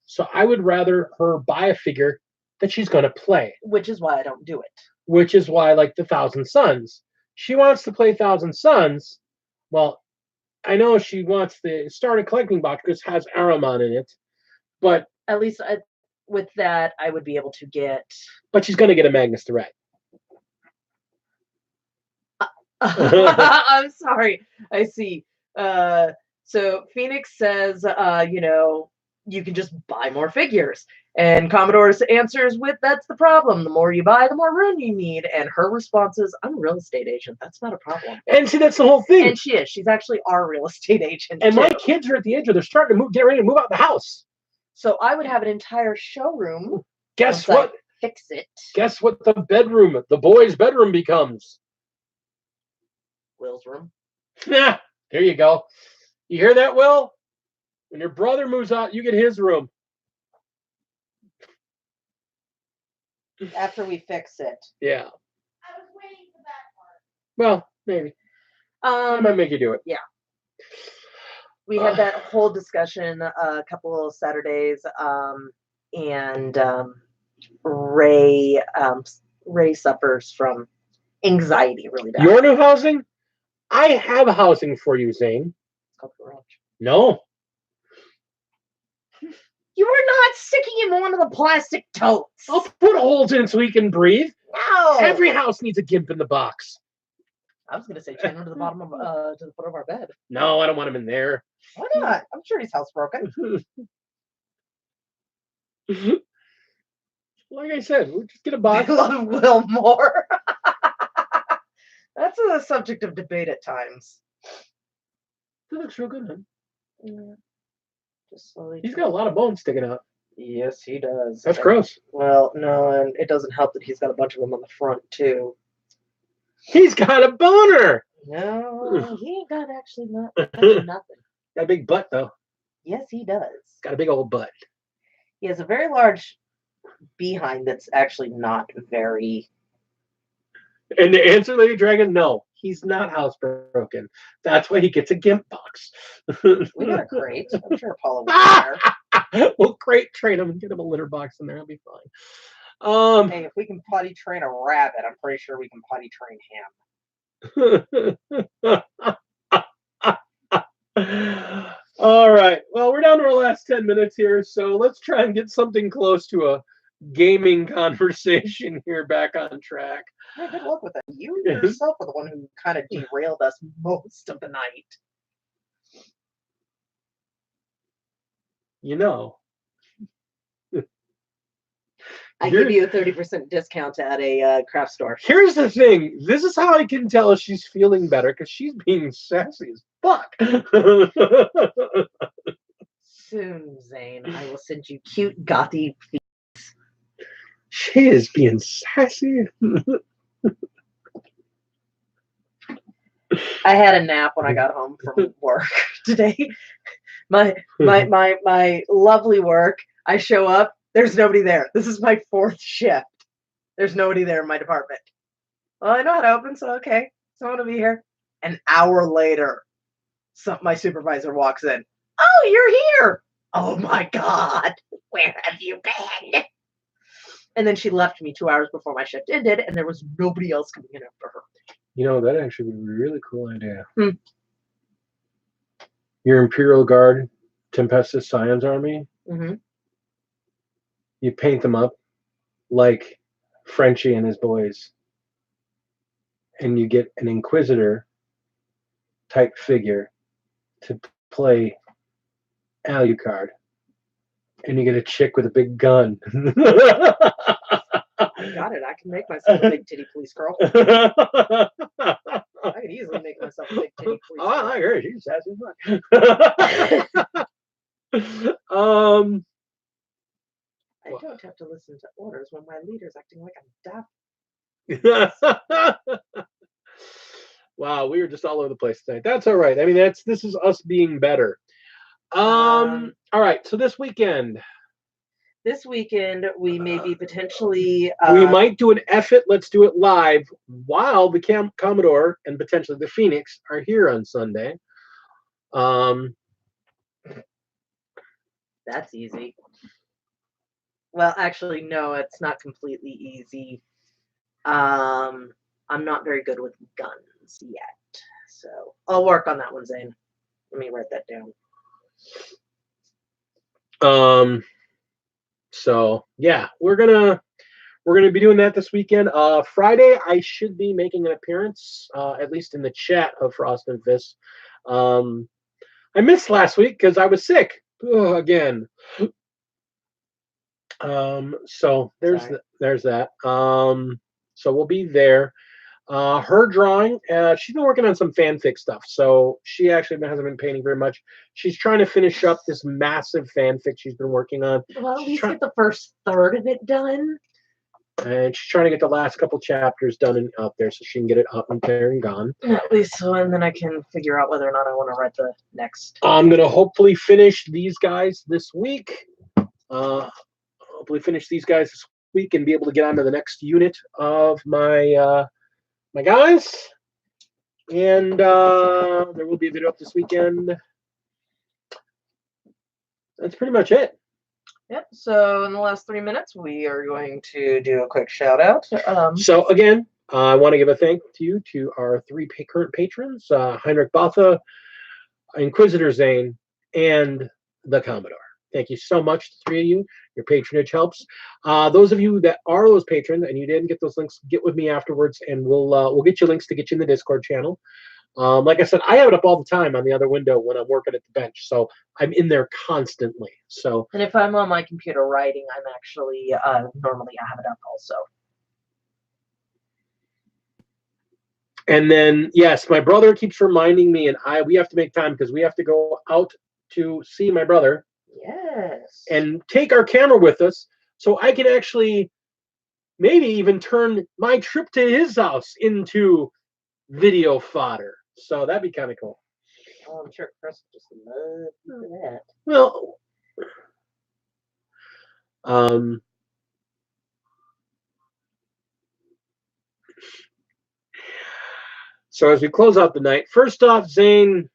Speaker 1: So I would rather her buy a figure that she's going to play.
Speaker 2: Which is why I don't do it.
Speaker 1: Which is why, like, the Thousand Suns. She wants to play Thousand Suns. Well, I know she wants the starter collecting box because it has Aramon in it. But
Speaker 2: at least with that, I would be able to get...
Speaker 1: But she's going to get a Magnus the Red.
Speaker 2: I'm sorry. I see. So Phoenix says, you can just buy more figures. And Commodore's answers with, that's the problem. The more you buy, the more room you need. And her response is, I'm a real estate agent. That's not a problem.
Speaker 1: And see, that's the whole thing.
Speaker 2: And she is. She's actually our real estate agent.
Speaker 1: And
Speaker 2: too.
Speaker 1: my kids are at the age where they're starting to get ready to move out the house.
Speaker 2: So I would have an entire showroom.
Speaker 1: Guess
Speaker 2: once I
Speaker 1: what?
Speaker 2: fix it.
Speaker 1: Guess what the boys' bedroom becomes?
Speaker 2: Will's room.
Speaker 1: Yeah, there you go. You hear that, Will? When your brother moves out, you get his room.
Speaker 2: After we fix it.
Speaker 1: Yeah.
Speaker 3: I was waiting for that part.
Speaker 1: Well, maybe. I might make you do it.
Speaker 2: Yeah. We had that whole discussion a couple of Saturdays, and Ray suffers from anxiety really bad.
Speaker 1: Your new housing? I have housing for you, Zane.
Speaker 2: It's called garage.
Speaker 1: No.
Speaker 2: You were not sticking in one of the plastic totes.
Speaker 1: I'll put holes in so he can breathe.
Speaker 2: No.
Speaker 1: Every house needs a gimp in the box.
Speaker 2: I was gonna say chain him to the bottom of to the foot of our bed.
Speaker 1: No, I don't want him in there.
Speaker 2: Why not? I'm sure he's housebroken.
Speaker 1: Like I said, we'll just get a
Speaker 2: I
Speaker 1: box.
Speaker 2: love Will more. That's a subject of debate at times.
Speaker 1: That looks real good, man.
Speaker 2: Yeah. Just slowly.
Speaker 1: He's got a lot of bones sticking out.
Speaker 2: Yes, he does.
Speaker 1: That's
Speaker 2: And-
Speaker 1: gross.
Speaker 2: Well, no, and it doesn't help that he's got a bunch of them on the front too.
Speaker 1: He's got a boner.
Speaker 2: No, he ain't got actually
Speaker 1: Got
Speaker 2: nothing.
Speaker 1: a big butt, though.
Speaker 2: Yes, he does.
Speaker 1: Got a big old butt.
Speaker 2: He has a very large behind that's actually not very.
Speaker 1: And the answer, Lady Dragon, no. He's not housebroken. That's why he gets a gimp box.
Speaker 2: We got a crate. I'm sure Paula will be there.
Speaker 1: We'll crate train him and get him a litter box in there. He'll be fine.
Speaker 2: Hey, if we can potty train a rabbit, I'm pretty sure we can potty train him.
Speaker 1: All right. Well, we're down to our last 10 minutes here, so let's try and get something close to a gaming conversation here back on track.
Speaker 2: Yeah, good luck with that. You yourself are the one who kind of derailed us most of the night.
Speaker 1: You know.
Speaker 2: I give you a 30% discount at a craft store.
Speaker 1: Here's the thing. This is how I can tell if she's feeling better, because she's being sassy as fuck.
Speaker 2: Soon, Zane, I will send you cute gothy feet.
Speaker 1: She is being sassy.
Speaker 2: I had a nap when I got home from work today. My lovely work. I show up. There's nobody there. This is my 4th shift. There's nobody there in my department. Well, I know how to open, so okay. Someone will be here. An hour later, my supervisor walks in. Oh, you're here. Oh my God. Where have you been? And then she left me 2 hours before my shift ended, and there was nobody else coming in after her.
Speaker 1: You know, that actually would be a really cool idea.
Speaker 2: Hmm.
Speaker 1: Your Imperial Guard, Tempestus Scions Army,
Speaker 2: Mm-hmm.
Speaker 1: you paint them up like Frenchie and his boys, and you get an Inquisitor type figure to play Alucard, and you get a chick with a big gun.
Speaker 2: Got it. I can make myself a big titty police girl. I could easily make myself a big titty police
Speaker 1: Oh,
Speaker 2: girl.
Speaker 1: I heard she's sassy as fuck.
Speaker 2: I don't have to listen to orders when my leader's acting like I'm deaf.
Speaker 1: Wow, we were just all over the place tonight. That's all right. I mean, this is us being better. All right. So this weekend,
Speaker 2: This weekend, we may be potentially.
Speaker 1: we might do an effort. Let's do it live while the Commodore and potentially the Phoenix are here on Sunday.
Speaker 2: That's easy. Well, actually, no, it's not completely easy. I'm not very good with guns yet, so I'll work on that one, Zane. Let me write that down.
Speaker 1: So yeah, we're gonna we're going to be doing that this weekend. Friday, I should be making an appearance, at least in the chat of Frost and Fist. I missed last week because I was sick again. So there's there's that. So we'll be there. Her drawing, she's been working on some fanfic stuff, so she actually hasn't been painting very much. She's trying to finish up this massive fanfic she's been working on.
Speaker 2: Well, at least get the first third of it done.
Speaker 1: And she's trying to get the last couple chapters done and out there so she can get it up and there and gone.
Speaker 2: At least so, and then I can figure out whether or not I want to write the next.
Speaker 1: I'm going to hopefully finish these guys this week. Hopefully finish these guys this week and be able to get on to the next unit of my my guys. And there will be a video up this weekend. That's pretty much it.
Speaker 2: Yep. So in the last 3 minutes, we are going to do a quick shout out.
Speaker 1: So again, I want to give a thank you to our three current patrons, Heinrich Botha, Inquisitor Zane, and the Commodore. Thank you so much, the three of you. Your patronage helps. Those of you that are those patrons and you didn't get those links, get with me afterwards, and we'll get you links to get you in the Discord channel. Like I said, I have it up all the time on the other window when I'm working at the bench, so I'm in there constantly. So,
Speaker 2: and if I'm on my computer writing, I'm actually normally I have it up also.
Speaker 1: And then yes, my brother keeps reminding me, and we have to make time because we have to go out to see my brother.
Speaker 2: Yes.
Speaker 1: And take our camera with us, so I can actually maybe even turn my trip to his house into video fodder. So that'd be kind of cool.
Speaker 2: Oh, I'm sure Chris just loves that.
Speaker 1: Well, so as we close out the night, first off, Zane,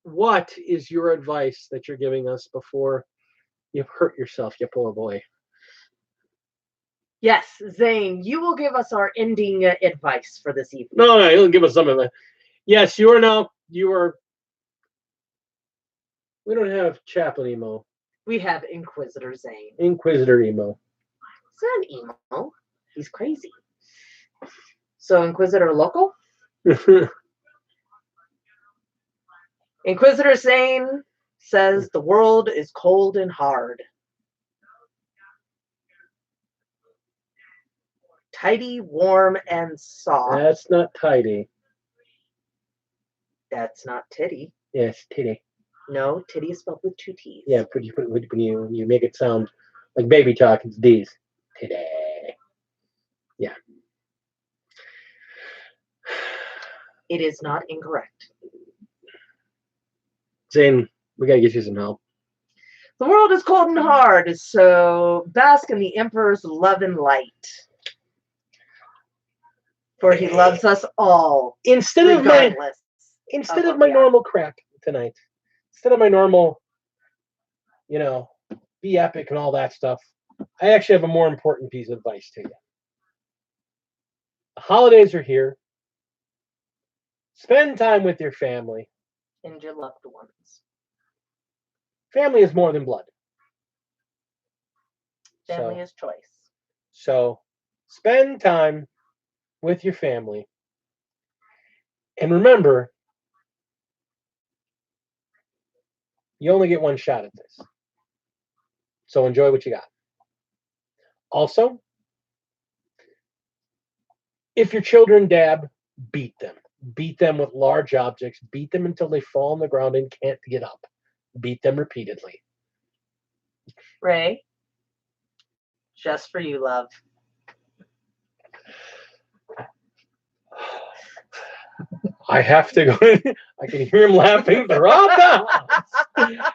Speaker 1: what is your advice that you're giving us before you hurt yourself, you poor boy?
Speaker 2: Yes, Zane, you will give us our ending advice for this evening.
Speaker 1: No, he'll give us some of it. Yes, you are. We don't have Chaplain Emo.
Speaker 2: We have Inquisitor Zane.
Speaker 1: Inquisitor Emo.
Speaker 2: He's not emo. He's crazy. So Inquisitor Local? Inquisitor Zane says the world is cold and hard. Tidy, warm, and soft.
Speaker 1: That's not tidy.
Speaker 2: That's not titty.
Speaker 1: Yes, titty.
Speaker 2: No, titty is spelled with 2 T's.
Speaker 1: Yeah, when you make it sound like baby talk, it's D's. Titty. Yeah.
Speaker 2: It is not incorrect.
Speaker 1: Zane, we gotta get you some help.
Speaker 2: The world is cold and hard, so bask in the Emperor's love and light. For he loves us all.
Speaker 1: Instead of my normal crap tonight, instead of my normal, be epic and all that stuff, I actually have a more important piece of advice to you. The holidays are here. Spend time with your family.
Speaker 2: And your loved ones.
Speaker 1: Family is more than blood.
Speaker 2: Family is choice.
Speaker 1: So spend time with your family. And remember, you only get one shot at this. So enjoy what you got. Also, if your children dab, beat them. Beat them with large objects. Beat them until they fall on the ground and can't get up. Beat them repeatedly.
Speaker 2: Ray, just for you, love.
Speaker 1: I have to go in. I can hear him laughing throughout the house.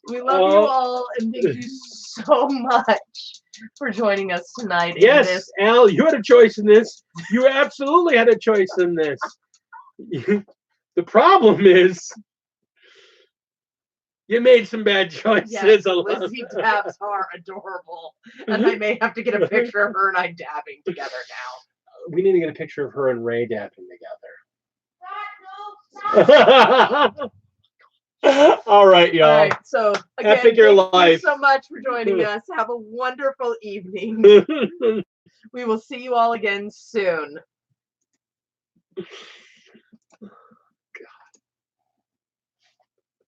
Speaker 2: We love you all, and thank you so much for joining us tonight.
Speaker 1: Yes,
Speaker 2: in this.
Speaker 1: Al, you had a choice in this. You absolutely had a choice in this. The problem is you made some bad choices.
Speaker 2: Yes, Lizzie dabs are adorable, and I may have to get a picture of her and I dabbing together now.
Speaker 1: We need to get a picture of her and Ray dabbing
Speaker 3: Stop.
Speaker 1: All right, y'all.
Speaker 2: All right, so again,
Speaker 1: Epic your
Speaker 2: thank
Speaker 1: life.
Speaker 2: you so much for joining us. Have a wonderful evening. We will see you all again soon.